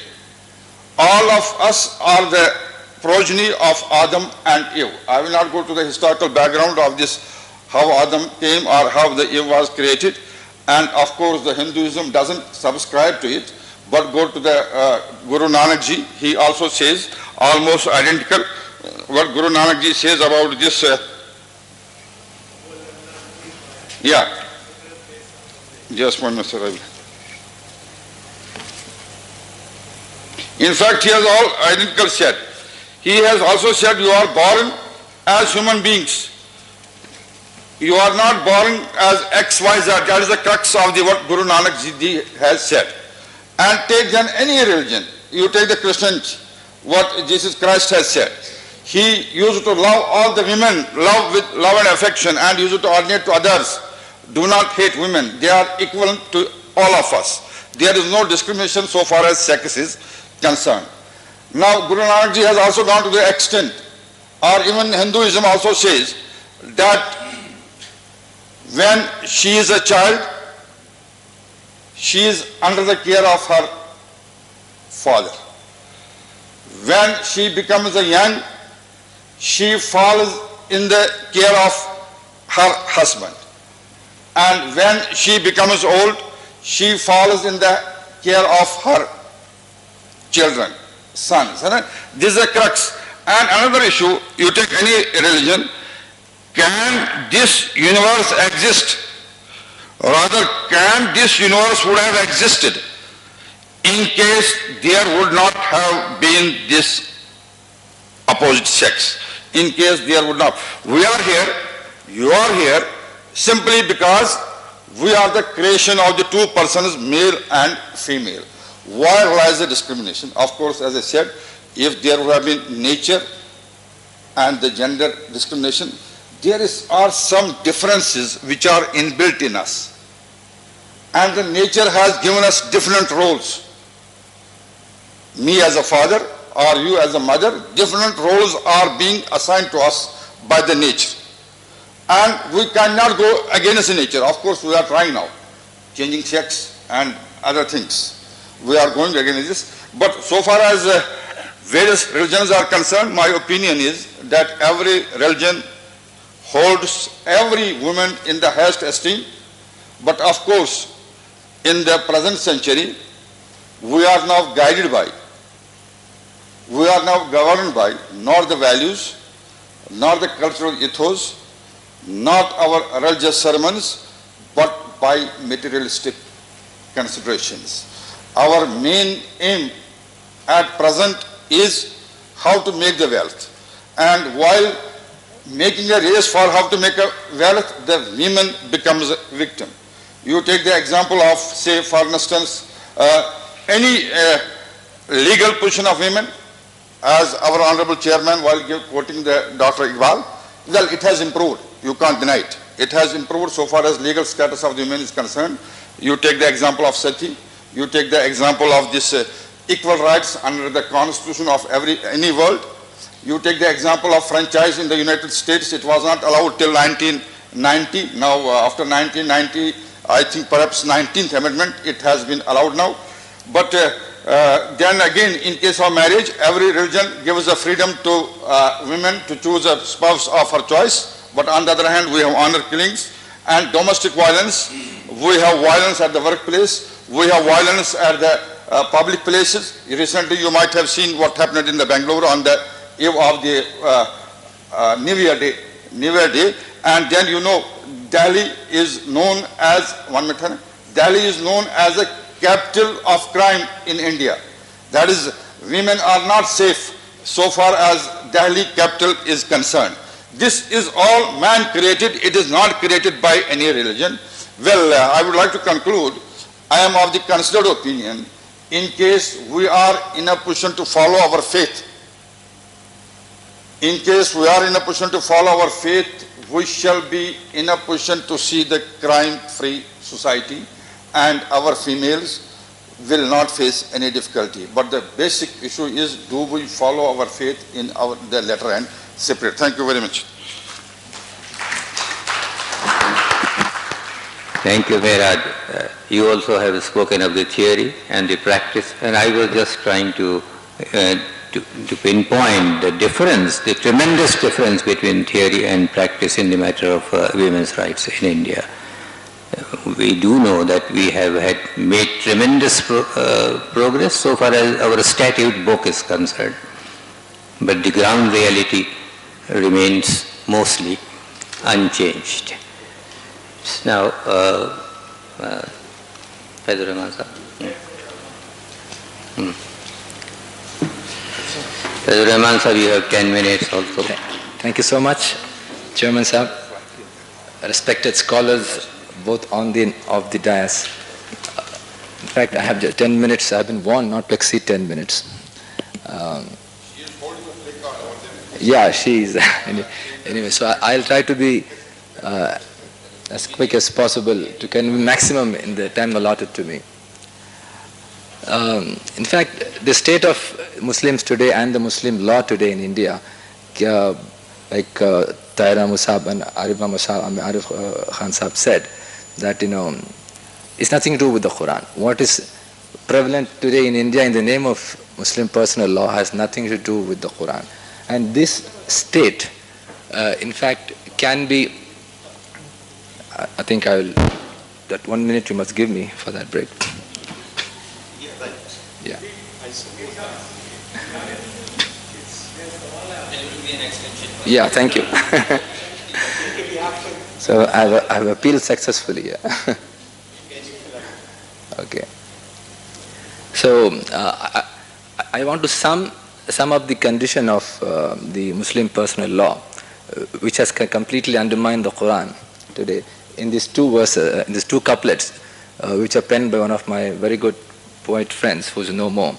All of us are the progeny of Adam and Eve. I will not go to the historical background of this, how Adam came or how the Eve was created. And of course the Hinduism doesn't subscribe to it, but go to the Guru Nanak Ji. He also says almost identical what Guru Nanak Ji says about this. Just one minute, sir. In fact, he has all identical said. He has also said you are born as human beings. You are not born as X, Y, Z. That is the crux of what Guru Nanak Ji has said. And take then any religion. You take the Christianity, what Jesus Christ has said. He used to love all the women, love with love and affection, and used to ordinate to others. Do not hate women. They are equivalent to all of us. There is no discrimination so far as sex is concerned. Now, Guru Nanak Ji has also gone to the extent, or even Hinduism also says, that when she is a child, she is under the care of her father. When she becomes a young, she falls in the care of her husband. And when she becomes old, she falls in the care of her children, sons. This is a crux. And another issue, you take any religion, can this universe exist? Rather, can this universe would have existed in case there would not have been this opposite sex? In case there would not. We are here, you are here, simply because we are the creation of the two persons, male and female. Where lies the discrimination? Of course, as I said, if there would have been nature and the gender discrimination, there are some differences which are inbuilt in us. And the nature has given us different roles. Me as a father or you as a mother, different roles are being assigned to us by the nature. And we cannot go against nature. Of course, we are trying now, changing sex and other things. We are going against this. But so far as various religions are concerned, my opinion is that every religion holds every woman in the highest esteem. But of course, in the present century, we are now guided by, we are now governed by not the values, nor the cultural ethos, not our religious sermons, but by materialistic considerations. Our main aim at present is how to make the wealth. And while making a race for how to make a wealth, the women becomes a victim. You take the example of, say, for instance, any legal position of women, as our honorable chairman while quoting the Dr. Iqbal, well, it has improved. You can't deny it. It has improved so far as legal status of the women is concerned. You take the example of sati, you take the example of this equal rights under the constitution of any world. You take the example of franchise in the United States. It was not allowed till 1990. Now, after 1990, I think perhaps 19th Amendment, it has been allowed now. But then again, in case of marriage, every religion gives the freedom to women to choose a spouse of her choice. But on the other hand, we have honor killings and domestic violence. We have violence at the workplace. We have violence at the public places. Recently, you might have seen what happened in the Bangalore on the eve of the New Year Day. And then you know, Delhi is known as, Delhi is known as a capital of crime in India. That is, women are not safe so far as Delhi capital is concerned. This is all man created. It is not created by any religion. Well, I would like to conclude. I am of the considered opinion, in case we are in a position to follow our faith, in case we are in a position to follow our faith, we shall be in a position to see the crime-free society, and our females will not face any difficulty. But the basic issue is, do we follow our faith in the letter and separate? Thank you very much. Thank you, Mehrad. You also have spoken of the theory and the practice, and I was just trying to pinpoint the difference, the tremendous difference between theory and practice in the matter of women's rights in India. We do know that we have made tremendous progress so far as our statute book is concerned, but the ground reality remains mostly unchanged. Now, Faidur Rahman Sahab. Faidur Rahman Sahab, you have 10 minutes also. Thank you so much, Chairman Sahab, respected scholars both on the off the dais. In fact, I have just 10 minutes. I have been warned not to exceed 10 minutes. She is holding a placard over there. Yeah, she is. Anyway, so I'll try to be as quick as possible to convey maximum in the time allotted to me. In fact, the state of Muslims today and the Muslim law today in India, like Tahir Musab and Arif Khan Sahab said, that it's nothing to do with the Quran. What is prevalent today in India in the name of Muslim personal law has nothing to do with the Quran. And this state, in fact, can be, I think that 1 minute you must give me for that break. Yeah. Yeah, thank you. So I've appealed successfully. Yeah. Okay. So I want to sum up the condition of the Muslim personal law, which has completely undermined the Quran today, in these two verses, in these two couplets, which are penned by one of my very good poet friends who's no more.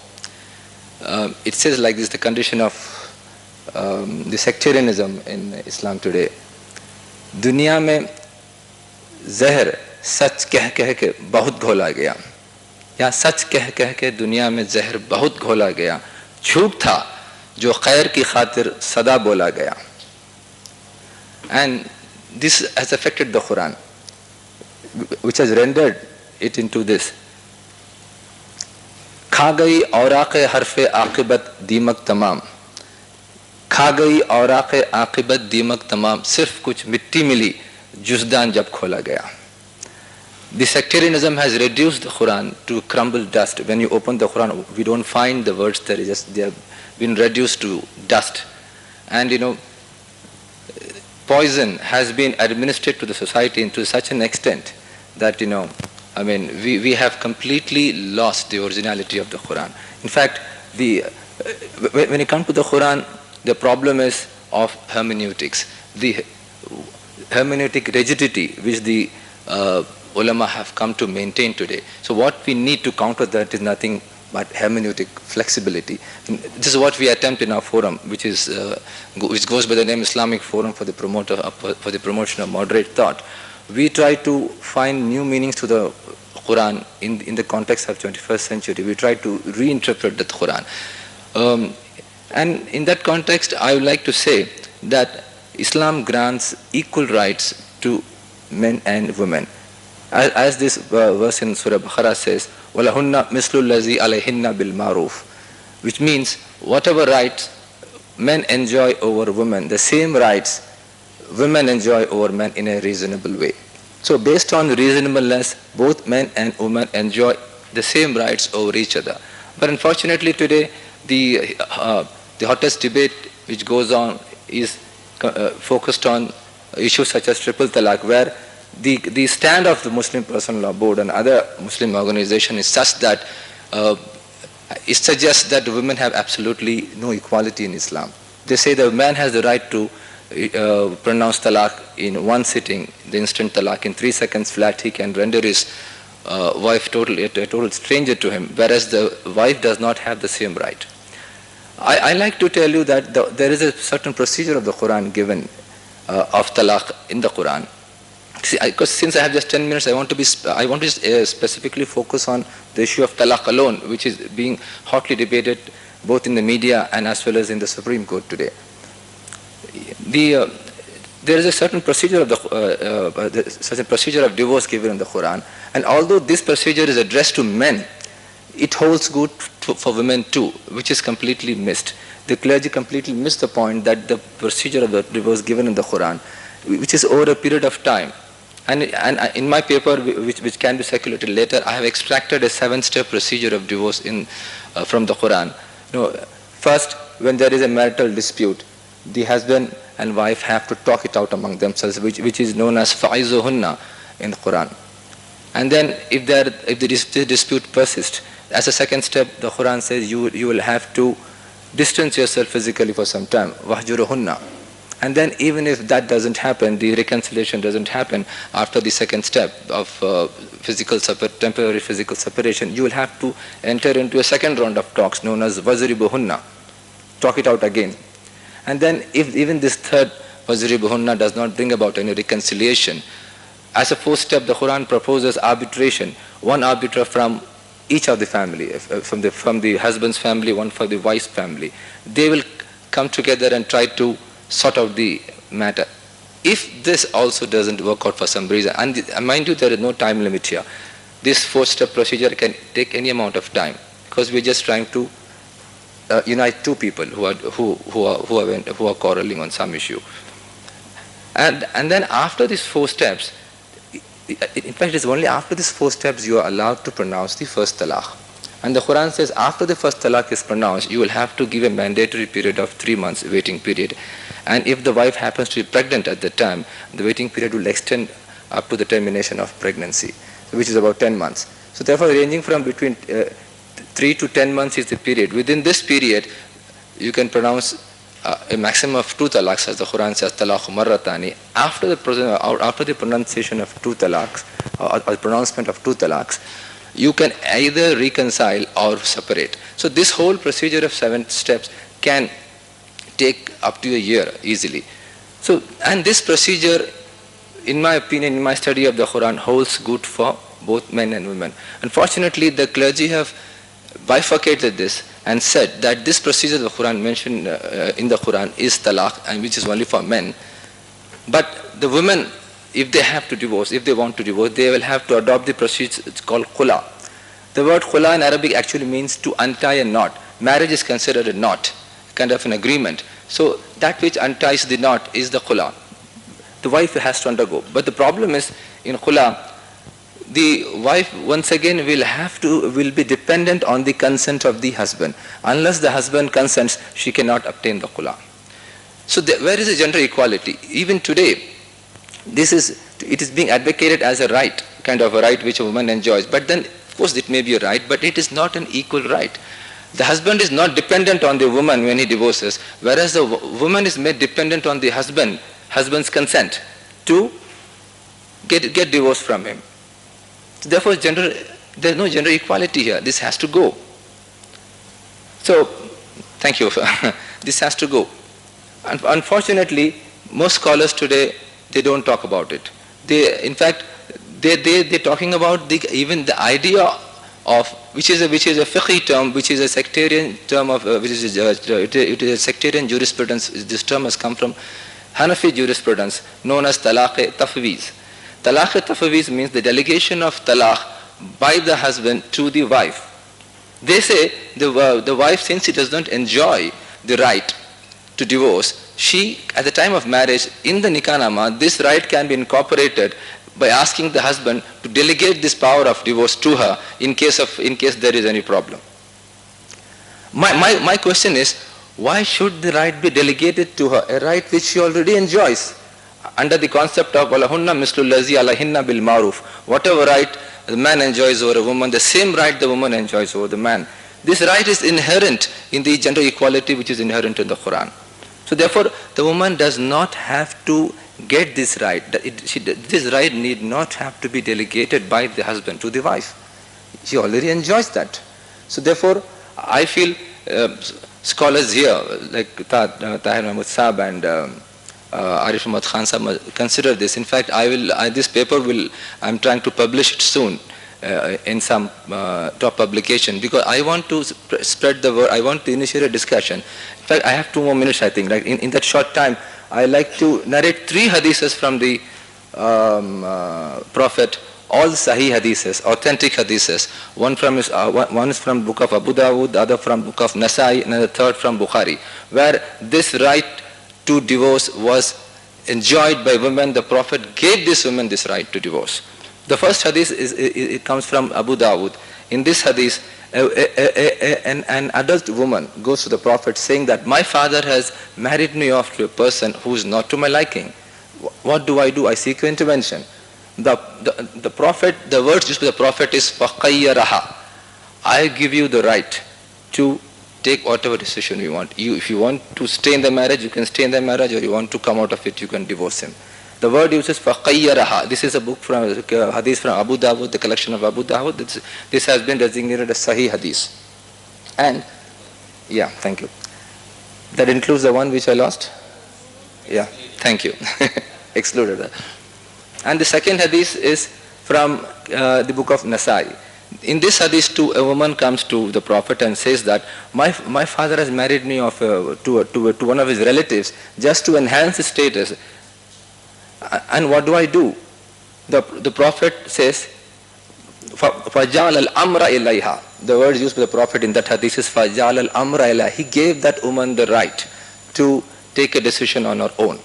It says like this: the condition of the sectarianism in Islam today. दुनिया में जहर सच कह कह के बहुत घोला गया, या सच कह कह के दुनिया में जहर बहुत घोला गया, झूठ था जो खैर की खातिर सदा बोला गया. And this has affected the Quran, which has rendered it into this. खा गई औराक़े हरफ़े आक़िबत दीमक तमाम, खा गई औराक़े आक़िबत दीमक तमाम, सिर्फ कुछ मिट्टी मिली जुज़दान जब खोला गया. The sectarianism has reduced the Quran to crumbled dust. When you open the Quran, we don't find the words there. They have been reduced to dust. And poison has been administered to the society to such an extent that we have completely lost the originality of the Quran. In fact, when it comes to the Quran, the problem is of hermeneutics, the hermeneutic rigidity which the ulama have come to maintain today. So what we need to counter that is nothing but hermeneutic flexibility. And this is what we attempt in our forum, which goes by the name Islamic Forum for the promotion of moderate thought. We try to find new meanings to the Quran in the context of 21st century. We try to reinterpret the Quran. And in that context, I would like to say that Islam grants equal rights to men and women. As this verse in Surah Baqarah says, وَلَهُنَّ مِثْلُ الَّذِي عَلَيْهِنَّ بِالْمَعْرُوفِ, which means whatever rights men enjoy over women, the same rights women enjoy over men in a reasonable way. So based on reasonableness, both men and women enjoy the same rights over each other. But unfortunately today, the hottest debate which goes on is focused on issues such as triple talaq, where the stand of the Muslim Personal Law Board and other Muslim organizations is such that it suggests that women have absolutely no equality in Islam. They say the man has the right to pronounce talaq in one sitting, the instant talaq, in 3 seconds flat. He can render his wife a total stranger to him, whereas the wife does not have the same right. I like to tell you that there is a certain procedure of the Quran given of talaq in the Quran. See, because since I have just 10 minutes, I want to specifically focus on the issue of talaq alone, which is being hotly debated both in the media and as well as in the Supreme Court today. There is a certain procedure of divorce given in the Quran, and although this procedure is addressed to men, it holds good for women too, which is completely missed. The clergy completely missed the point that the procedure of the divorce given in the Quran, which is over a period of time. And in my paper, which can be circulated later, I have extracted a 7-step procedure of divorce from the Quran. First, when there is a marital dispute, the husband and wife have to talk it out among themselves, which is known as fa'izuhunna in the Quran. And then if the dispute persists, as a second step, the Quran says you will have to distance yourself physically for some time, wahjuruhunna. And then even if that doesn't happen, the reconciliation doesn't happen after the second step of temporary physical separation, you will have to enter into a second round of talks known as wazribuhunna, talk it out again. And then if even this third wazribuhunna does not bring about any reconciliation, as a fourth step, the Quran proposes arbitration, one arbiter from each of the family, from the husband's family, one from the wife's family. They will come together and try to sort out the matter. If this also doesn't work out for some reason, and mind you, there is no time limit here. This 4-step procedure can take any amount of time, because we're just trying to unite two people who are quarreling on some issue. And then after these 4 steps, in fact, it's only after these 4 steps you are allowed to pronounce the first talaq. And the Quran says after the first talaq is pronounced, you will have to give a mandatory period of 3 months waiting period. And if the wife happens to be pregnant at the time, the waiting period will extend up to the termination of pregnancy, which is about 10 months. So therefore, ranging from between 3 to 10 months is the period. Within this period, you can pronounce a maximum of 2 talaqs, as the Quran says, talaq marratani. After the pronunciation of 2 talaqs, or pronouncement of 2 talaqs, you can either reconcile or separate. So this whole procedure of 7 steps can take up to a year easily. So, and this procedure, in my opinion, in my study of the Quran, holds good for both men and women. Unfortunately, the clergy have bifurcated this and said that this procedure the Quran mentioned in the Quran is talaq, and which is only for men. But the women, if they have to divorce, if they want to divorce, they will have to adopt the procedure. It's called khula. The word khula in Arabic actually means to untie a knot. Marriage is considered a knot, kind of an agreement. So that which unties the knot is the khula. The wife has to undergo. But the problem is, in khula, the wife once again will be dependent on the consent of the husband. Unless the husband consents, she cannot obtain the khula. So where is the gender equality? Even today, it is being advocated as a right, kind of a right which a woman enjoys. But then, of course, it may be a right, but it is not an equal right. The husband is not dependent on the woman when he divorces, whereas the woman is made dependent on the husband's consent to get divorced from him. Therefore, there is no gender equality here. This has to go. So, thank you. This has to go. Unfortunately, most scholars today, they don't talk about it. In fact, they're talking about even the idea of, which is a fiqh term, which is a sectarian term of, it is a sectarian jurisprudence. This term has come from Hanafi jurisprudence, known as talaq-e tafweez. Talaq-e tafweez means the delegation of talaq by the husband to the wife. They say the wife, since she does not enjoy the right to divorce, she, at the time of marriage, in the nikah-nama, this right can be incorporated by asking the husband to delegate this power of divorce to her in case there is any problem. My question is, why should the right be delegated to her, a right which she already enjoys? Under the concept of walahunna mislu lazi alahinna bil ma'ruf, whatever right the man enjoys over a woman, the same right the woman enjoys over the man. This right is inherent in the gender equality which is inherent in the Quran. So therefore, the woman does not have to get this right. This right need not have to be delegated by the husband to the wife. She already enjoys that. So therefore, I feel scholars here like Tahir Mahmud Saab and Arif Ahmad Khan Saab consider this. In fact, this paper I'm trying to publish it soon in some top publication, because I want to spread the word. I want to initiate a discussion. In fact, I have 2 more minutes, I think. Like in that short time, I like to narrate 3 hadiths from the Prophet, all Sahih hadiths, authentic hadiths. One is from book of Abu Dawud, the other from book of Nasai, and the third from Bukhari, where this right to divorce was enjoyed by women. The Prophet gave this woman this right to divorce. The first hadith it comes from Abu Dawud. In this hadith, an adult woman goes to the Prophet saying that my father has married me off to a person who is not to my liking. What do? I seek your intervention. The Prophet, the words used by the Prophet is فَقَيَّرَهَا. I give you the right to take whatever decision you want. If you want to stay in the marriage, you can stay in the marriage, or you want to come out of it, you can divorce him. The word uses فَقَيَّرَهَا. This is a book from hadith from Abu Dawud, the collection of Abu Dawud. This has been designated as Sahih hadith. And, yeah, thank you. That includes the one which I lost? Yeah, thank you. Excluded that. And the second hadith is from the book of Nasai. In this hadith too, a woman comes to the Prophet and says that my father has married me off to one of his relatives just to enhance his status. And what do I do? The Prophet says, فَجَعَلَ الْأَمْرَ إِلَيْهَا. The word used by the Prophet in that hadith is فَجَعَلَ الْأَمْرَ إِلَيْهَا. He gave that woman the right to take a decision on her own.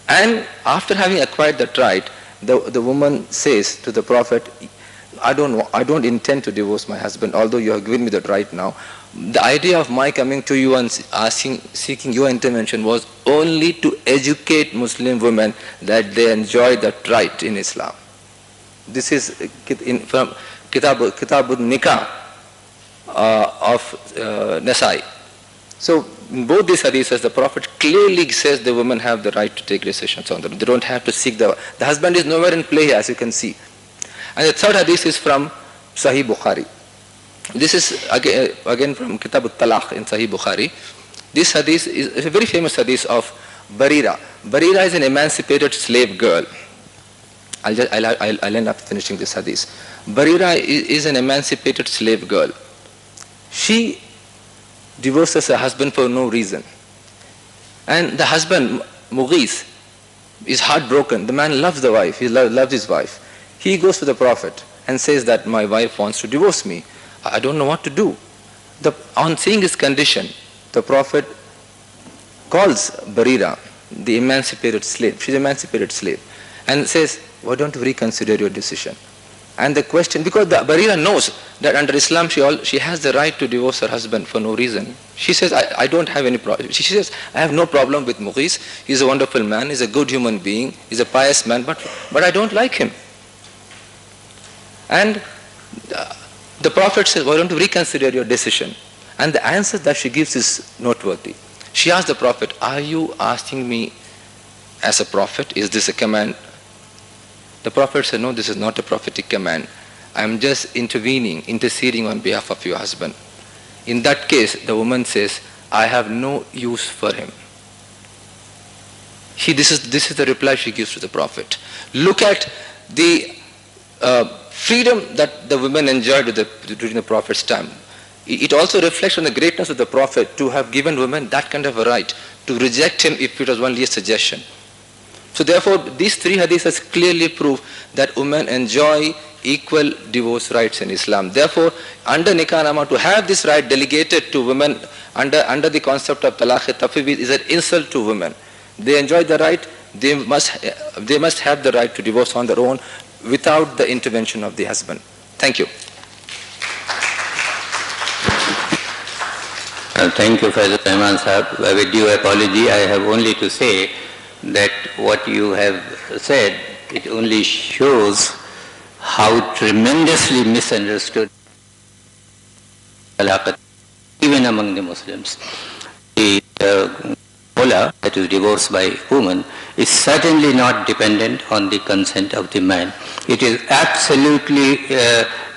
And after having acquired that right, the woman says to the Prophet, I don't intend to divorce my husband, although you have given me that right now. The idea of my coming to you and seeking your intervention was only to educate Muslim women that they enjoy that right in Islam. This is from Kitabul Nikah of Nasai. So in both these hadiths, the Prophet clearly says the women have the right to take decisions on them. They don't have to seek the husband is nowhere in play, as you can see. And the third hadith is from Sahih Bukhari. This is again from Kitab al-Talaq in Sahih Bukhari. This hadith is a very famous hadith of Barira. Barira is an emancipated slave girl. I'll end up finishing this hadith. Barira is an emancipated slave girl. She divorces her husband for no reason. And the husband, Mughis, is heartbroken. The man loves the wife. He loves his wife. He goes to the Prophet and says that my wife wants to divorce me. I don't know what to do. On seeing his condition, the Prophet calls Barira, the emancipated slave. She's an emancipated slave. And says, why don't you reconsider your decision? And the question, because Barira knows that under Islam she has the right to divorce her husband for no reason. She says, I don't have any problem. She says, I have no problem with Mughis. He's a wonderful man. He's a good human being. He's a pious man. But I don't like him. And the Prophet says, why don't you reconsider your decision? And the answer that she gives is noteworthy. She asked the Prophet, are you asking me as a prophet? Is this a command? The Prophet said, no, this is not a prophetic command. I am just interceding on behalf of your husband. In that case, the woman says, I have no use for him. This is the reply she gives to the Prophet. Look at the freedom that the women enjoyed during the Prophet's time. It also reflects on the greatness of the Prophet to have given women that kind of a right to reject him if it was only a suggestion. So therefore, these three hadiths clearly prove that women enjoy equal divorce rights in Islam. Therefore, under Nikah Nama, to have this right delegated to women under the concept of talaq-e-tafwid is an insult to women. They enjoy the right, they must have the right to divorce on their own without the intervention of the husband. Thank you. Thank you, Faizul Rahman Sahab. With due apology, I have only to say that what you have said, it only shows how tremendously misunderstood even among the Muslims. The khula, that is divorce by woman, is certainly not dependent on the consent of the man. It is absolutely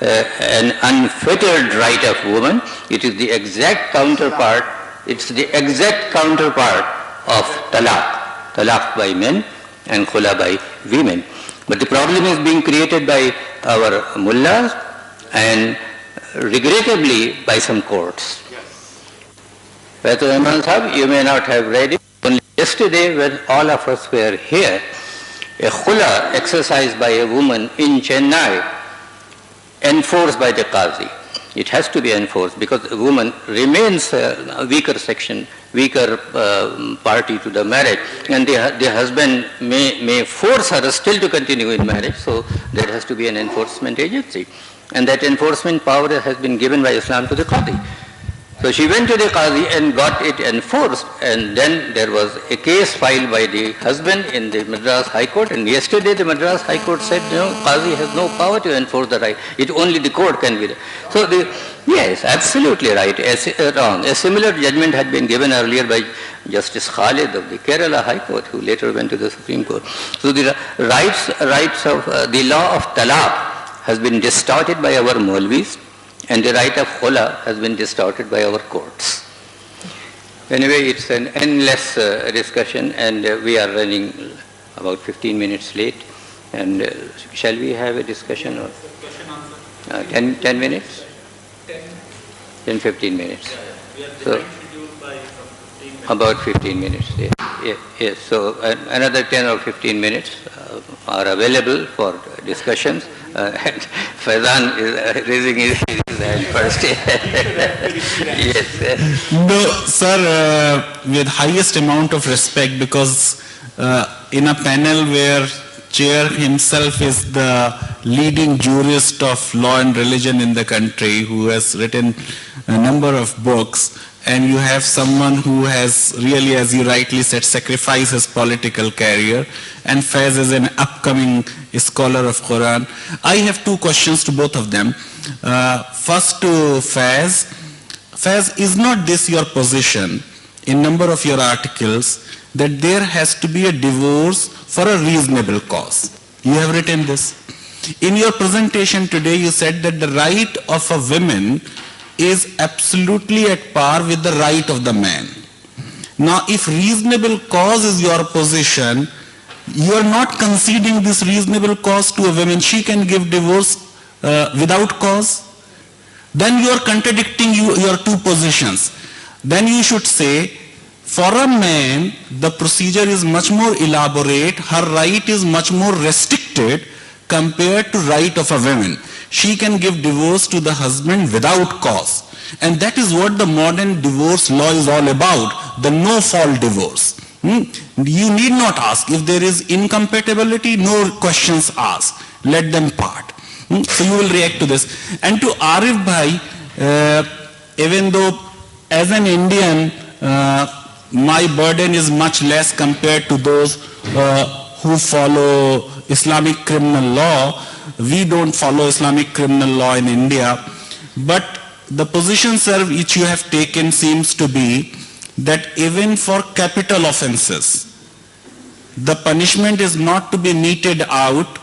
an unfettered right of woman. It is the exact counterpart, it's the exact counterpart of talaq by men and khula by women. But the problem is being created by our mullahs and regrettably by some courts. Faizul Rahman Sahab, you may not have read it. Only yesterday when all of us were here, a khula exercised by a woman in Chennai, enforced by the Qazi. It has to be enforced because a woman remains a weaker section, weaker party to the marriage, and the husband may force her still to continue in marriage, so there has to be an enforcement agency. And that enforcement power has been given by Islam to the Qadi. So she went to the Qazi and got it enforced, and then there was a case filed by the husband in the Madras High Court, and yesterday the Madras High Court said, no, Qazi has no power to enforce the right, it only the court can be. So yes, absolutely right, wrong. A similar judgment had been given earlier by Justice Khalid of the Kerala High Court, who later went to the Supreme Court. So the rights of the law of talaq has been distorted by our Maulvis, and the right of khula has been distorted by our courts. Anyway, it's an endless discussion, and we are running about 15 minutes late. And shall we have a discussion? Or 10 minutes? 10-15 minutes. So about 15 minutes. Yes. So another 10 or 15 minutes are available for discussions. And Faizan is raising his hand first. Yes. No, sir, with highest amount of respect, because in a panel where chair himself is the leading jurist of law and religion in the country, who has written a number of books, and you have someone who has really, as you rightly said, sacrificed his political career, and Faiz is an upcoming scholar of Quran. I have two questions to both of them. First to Faiz. Faiz, is not this your position in number of your articles that there has to be a divorce for a reasonable cause? You have written this. In your presentation today, you said that the right of a woman is absolutely at par with the right of the man. Now, if reasonable cause is your position, you are not conceding this reasonable cause to a woman. She can give divorce without cause. Then you are contradicting your two positions. Then you should say, for a man, the procedure is much more elaborate, her right is much more restricted compared to right of a woman. She can give divorce to the husband without cause. And that is what the modern divorce law is all about, the no-fault divorce. You need not ask. If there is incompatibility, no questions asked. Let them part. So you will react to this. And to Arif Bhai, even though as an Indian, my burden is much less compared to those who follow Islamic criminal law. We don't follow Islamic criminal law in India. But the position, sir, which you have taken seems to be that even for capital offenses, the punishment is not to be meted out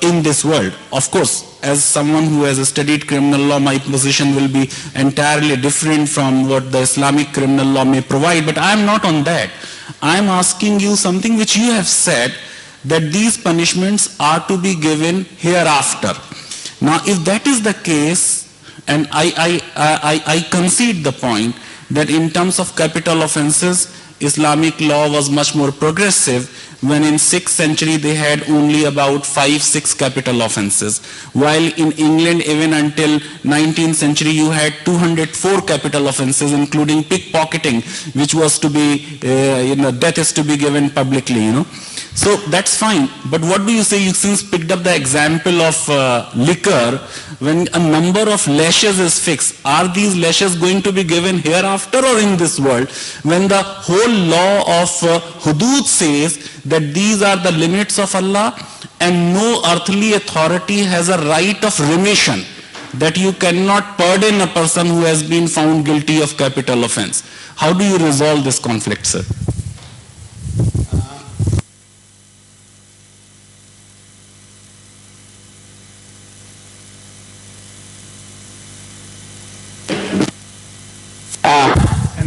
in this world. Of course, as someone who has studied criminal law, my position will be entirely different from what the Islamic criminal law may provide, but I am not on that. I am asking you something which you have said, that these punishments are to be given hereafter. Now, if that is the case, and I concede the point that in terms of capital offenses, Islamic law was much more progressive, when in 6th century they had only about 5-6 capital offenses, while in England even until 19th century you had 204 capital offenses, including pickpocketing, which was to be, death is to be given publicly, So that's fine. But what do you say? You since picked up the example of liquor, when a number of lashes is fixed, are these lashes going to be given hereafter or in this world? When the whole law of hudud says that these are the limits of Allah and no earthly authority has a right of remission, that you cannot pardon a person who has been found guilty of capital offense. How do you resolve this conflict, sir?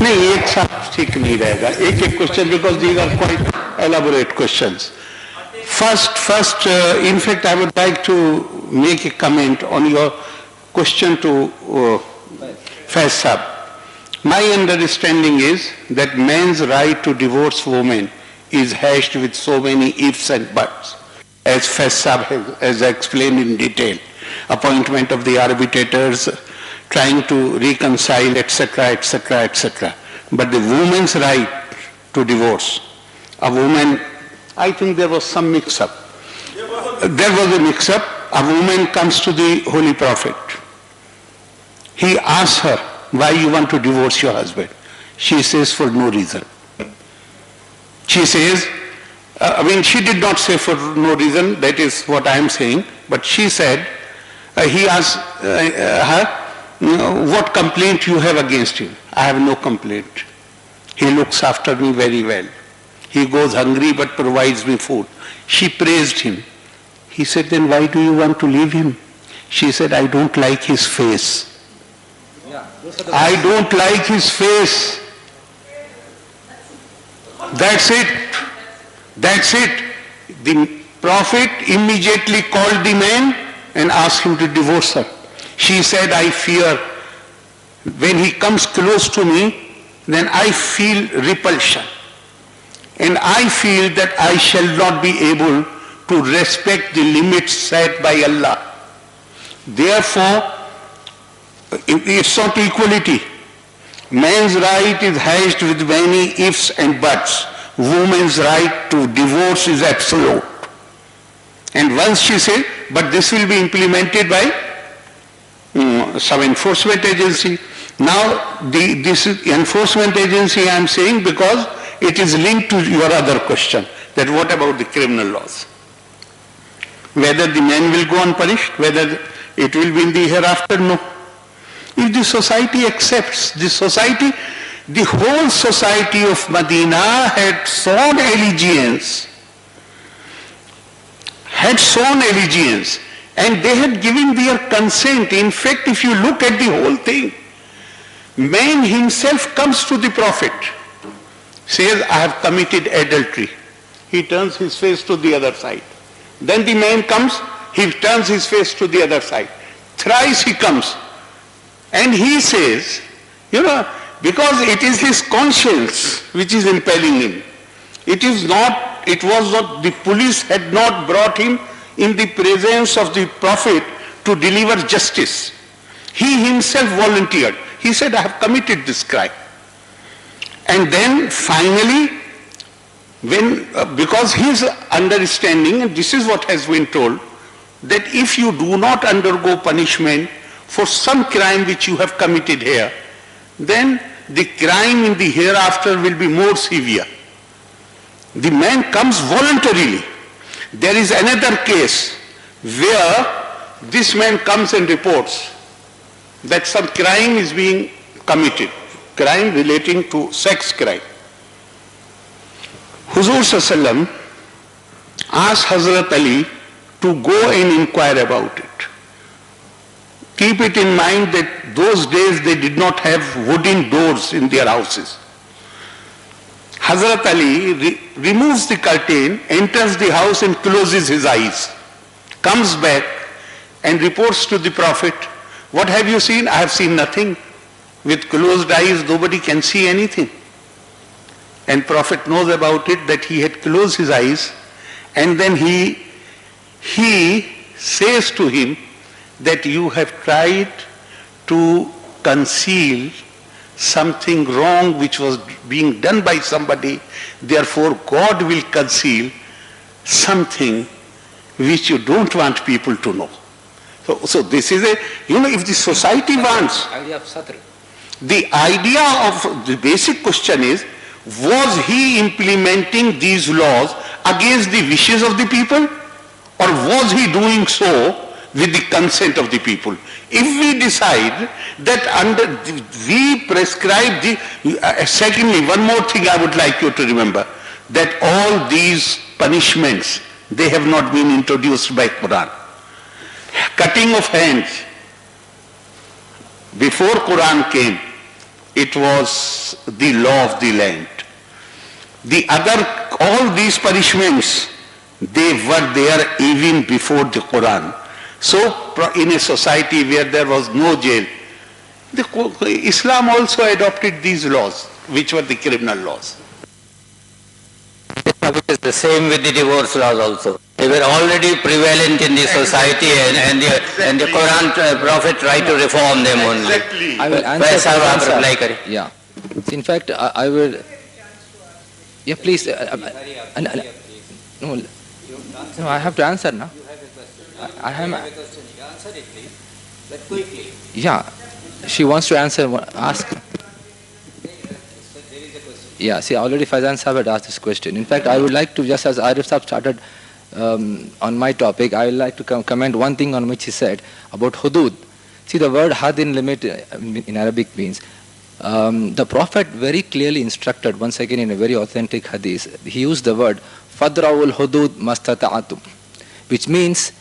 नहीं, एक साथ ठीक नहीं रहेगा. एक question, because these are quite elaborate questions. First, in fact, I would like to make a comment on your question to Faiz Sahab. My understanding is that man's right to divorce women is hashed with so many ifs and buts, as Faiz Sahab has explained in detail. Appointment of the arbitrators, trying to reconcile, etc., etc., etc. But the woman's right to divorce, a woman, I think there was some mix-up. There was a mix-up. A woman comes to the Holy Prophet. He asks her, why you want to divorce your husband? She says, for no reason. She says, she did not say for no reason, that is what I am saying, but she said, he asked her, what complaint you have against him? I have no complaint. He looks after me very well. He goes hungry but provides me food. She praised him. He said, then why do you want to leave him? She said, I don't like his face. I don't like his face. That's it. That's it. The Prophet immediately called the man and asked him to divorce her. She said, I fear when he comes close to me, then I feel repulsion. And I feel that I shall not be able to respect the limits set by Allah. Therefore, it's not equality. Man's right is hashed with many ifs and buts. Woman's right to divorce is absolute. And once she said, but this will be implemented by some enforcement agency. Now, this enforcement agency I am saying because it is linked to your other question, that what about the criminal laws? Whether the man will go unpunished, whether it will be in the hereafter, no. If the society accepts, the whole society of Medina had shown allegiance, and they had given their consent. In fact, if you look at the whole thing, man himself comes to the Prophet, says, I have committed adultery. He turns his face to the other side. Then the man comes, he turns his face to the other side. Thrice he comes. And he says, because it is his conscience which is impelling him. It was not, the police had not brought him in the presence of the Prophet to deliver justice. He himself volunteered. He said, I have committed this crime. And then finally, because his understanding, and this is what has been told, that if you do not undergo punishment for some crime which you have committed here, then the crime in the hereafter will be more severe. The man comes voluntarily. There is another case where this man comes and reports that some crime is being committed, crime relating to sex crime. Huzur Sallallahu Alaihi Wasallam asked Hazrat Ali to go and inquire about it. Keep it in mind that those days they did not have wooden doors in their houses. Hazrat Ali removes the curtain, enters the house and closes his eyes, comes back and reports to the Prophet, "What have you seen?" "I have seen nothing." With closed eyes, nobody can see anything. And Prophet knows about it, that he had closed his eyes, and then he says to him that you have tried to conceal something wrong which was being done by somebody, therefore God will conceal something which you don't want people to know. So this is if the society wants, Idea of Satr. the idea of the basic question is, was he implementing these laws against the wishes of the people, or was he doing so with the consent of the people? If we decide that we prescribe secondly, one more thing I would like you to remember, that all these punishments, they have not been introduced by Quran. Cutting of hands, before Quran came, it was the law of the land. All these punishments, they were there even before the Quran. So in a society where there was no jail, Islam also adopted these laws, which were the criminal laws. It is the same with the divorce laws also. They were already prevalent in the society, and the Quran Prophet tried to reform them only. Exactly. I will answer. Yeah. In fact, I will. Yeah, please. No, I have to answer now. I have a question. Answer it, please. But quickly. Yeah, she wants to answer. Ask. Yeah, see, already Faizan Sahib had asked this question. In fact, I would like to, just as Arif Sahib started on my topic, I would like to comment one thing on which he said about hudud. See, the word had in limit in Arabic means, the Prophet very clearly instructed, once again in a very authentic hadith, he used the word, فَدْرَوُ الْحُدُودْ مَسْتَطَعَتُمْ, which means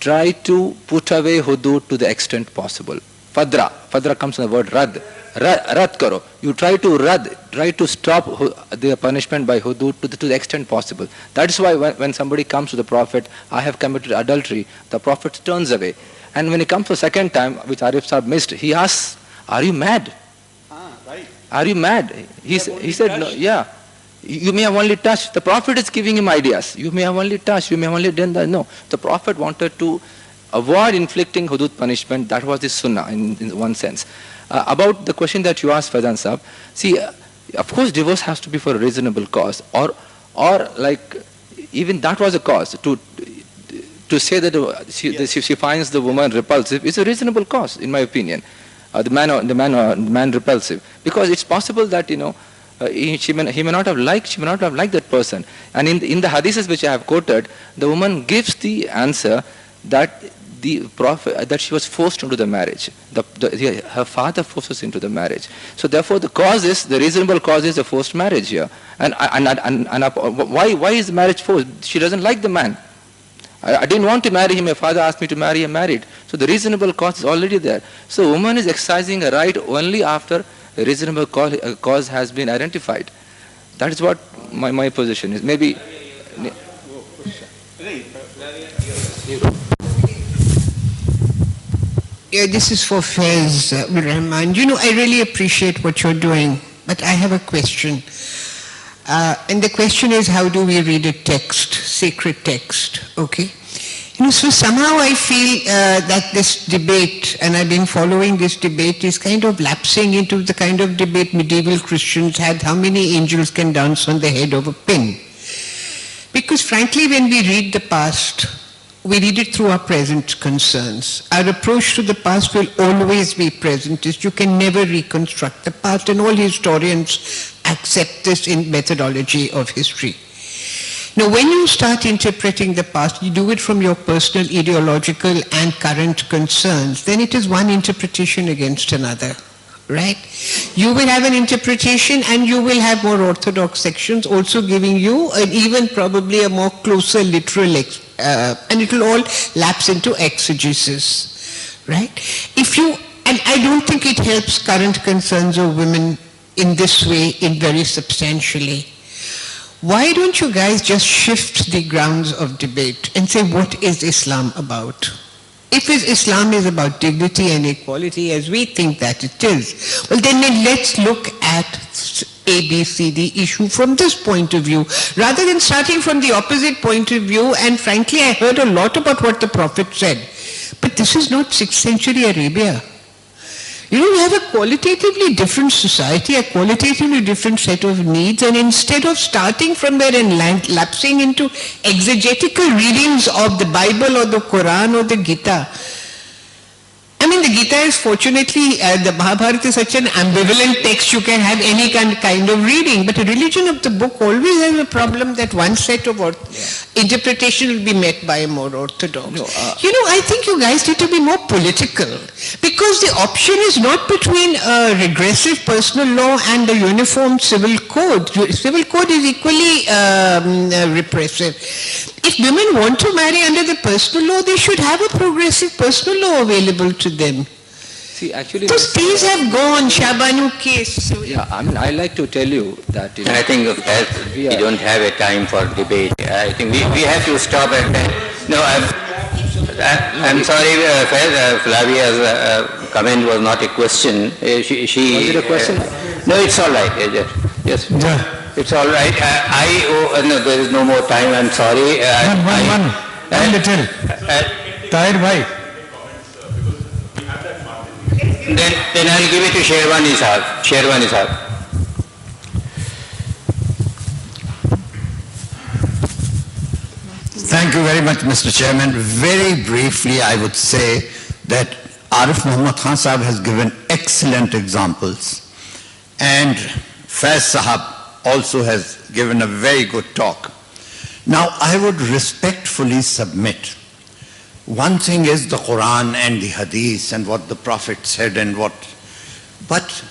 try to put away hudud to the extent possible. Fadra comes from the word rad. Rad karo. You try to stop the punishment by hudud to the extent possible. That is why when somebody comes to the Prophet, I have committed adultery, the Prophet turns away. And when he comes the second time, which Arif Sahib missed, he asks, are you mad? Right. Are you mad? He said, no, yeah. You may have only touched. The Prophet is giving him ideas. You may have only touched. You may have only done that. No. The Prophet wanted to avoid inflicting hudud punishment. That was the sunnah in one sense. About the question that you asked, Faizan Sahib, see, of course divorce has to be for a reasonable cause, or like even that was a cause. To say that she finds the woman repulsive is a reasonable cause, in my opinion. The man repulsive, because it's possible that he may not have liked that person. And in the hadiths which I have quoted, the woman gives the answer that the Prophet, that she was forced into the marriage. Her father forces into the marriage. So therefore, the reasonable cause is a forced marriage here. And why is the marriage forced? She doesn't like the man. I didn't want to marry him. My father asked me to marry him. Married. So the reasonable cause is already there. So a woman is exercising a right only after a reasonable cause has been identified. That is what my position is. Maybe. Yeah, this is for Faiz Rahman. I really appreciate what you're doing, but I have a question. And the question is, how do we read a text, sacred text, okay? So somehow I feel that this debate, and I've been following this debate, is kind of lapsing into the kind of debate medieval Christians had, how many angels can dance on the head of a pin? Because frankly, when we read the past, we read it through our present concerns. Our approach to the past will always be presentist. You can never reconstruct the past, and all historians accept this in methodology of history. Now, when you start interpreting the past, you do it from your personal ideological and current concerns, then it is one interpretation against another, right? You will have an interpretation, and you will have more orthodox sections also giving you an even probably a more closer literal and it will all lapse into exegesis, right? And I don't think it helps current concerns of women in this way in very substantially. Why don't you guys just shift the grounds of debate and say, what is Islam about? If Islam is about dignity and equality as we think that it is, well then let's look at A, B, C, D issue from this point of view, rather than starting from the opposite point of view. And frankly, I heard a lot about what the Prophet said, but this is not 6th century Arabia. You know, we have a qualitatively different society, a qualitatively different set of needs, and instead of starting from there and lapsing into exegetical readings of the Bible or the Quran or the Gita, I mean, the Gita is fortunately, the Mahabharata is such an ambivalent text, you can have any kind of reading, but the religion of the book always has a problem that one set of interpretation will be met by a more orthodox. I think you guys need to be more political, because the option is not between a regressive personal law and a uniform civil code. Civil code is equally repressive. If women want to marry under the personal law, they should have a progressive personal law available to them. See, actually, because these have gone, Shabanu case. Yeah, I mean, I like to tell you that. I think as we don't have a time for debate, I think we have to stop at that. No, I'm sorry, Flavia's comment was not a question. Was it a question? No, it's all right. Yes. Yeah. It's all right. No, there is no more time. I'm sorry. One little. Tired why? Then I'll give it to Sherwani Sahab. Thank you very much, Mr. Chairman. Very briefly, I would say that Arif Muhammad Khan Sahab has given excellent examples, and Faiz Sahab also has given a very good talk. Now, I would respectfully submit, one thing is the Quran and the Hadith and what the Prophet said but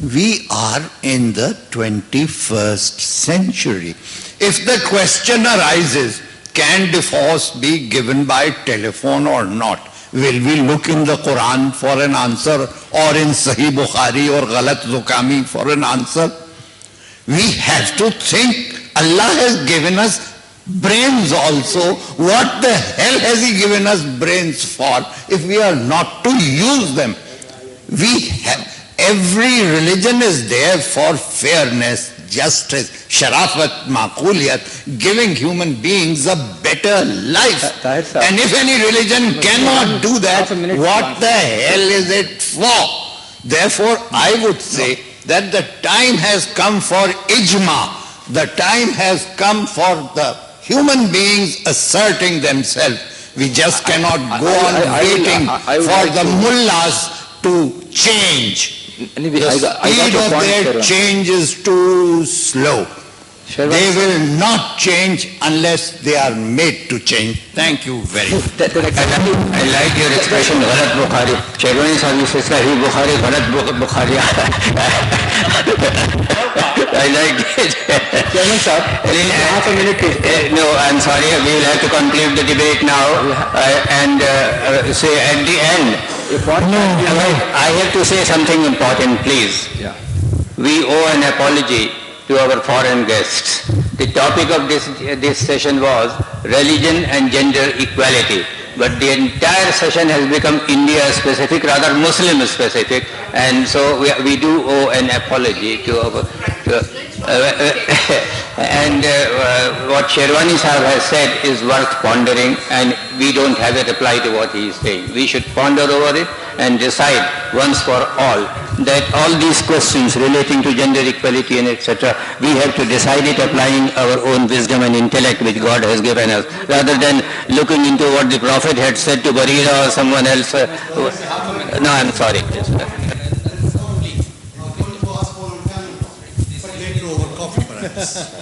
we are in the 21st century. If the question arises, can divorce be given by telephone or not? Will we look in the Quran for an answer, or in Sahih Bukhari or Ghalat Zukami for an answer? We have to think. Allah has given us brains also. What the hell has He given us brains for if we are not to use them? Every religion is there for fairness, justice, sharafat, maquliyat, giving human beings a better life. And if any religion cannot do that, what the hell is it for? Therefore, I would say that the time has come for ijma. The time has come for the human beings asserting themselves. We just cannot go on waiting for the mullahs to change. Anyway, the speed of their change is too slow. They will not change unless they are made to change. Thank you very much. I like your expression, Ghalat Bukhari. Sherwani Sahib says, Sahih Bukhari, Ghalat Bukhari. I like it. Chairman Sahib, half a minute please. No, I'm sorry, we will have to conclude the debate now and say at the end. I have to say something important, please. Yeah. We owe an apology to our foreign guests. The topic of this session was religion and gender equality, but the entire session has become India specific, rather Muslim specific, and so we do owe an apology to our and what Sherwani Sahab has said is worth pondering, and we don't have a reply to what he is saying. We should ponder over it and decide once for all that all these questions relating to gender equality and etc., we have to decide it applying our own wisdom and intellect which God has given us, rather than looking into what the Prophet had said to Barira or someone else. No, I'm sorry. Over coffee, perhaps.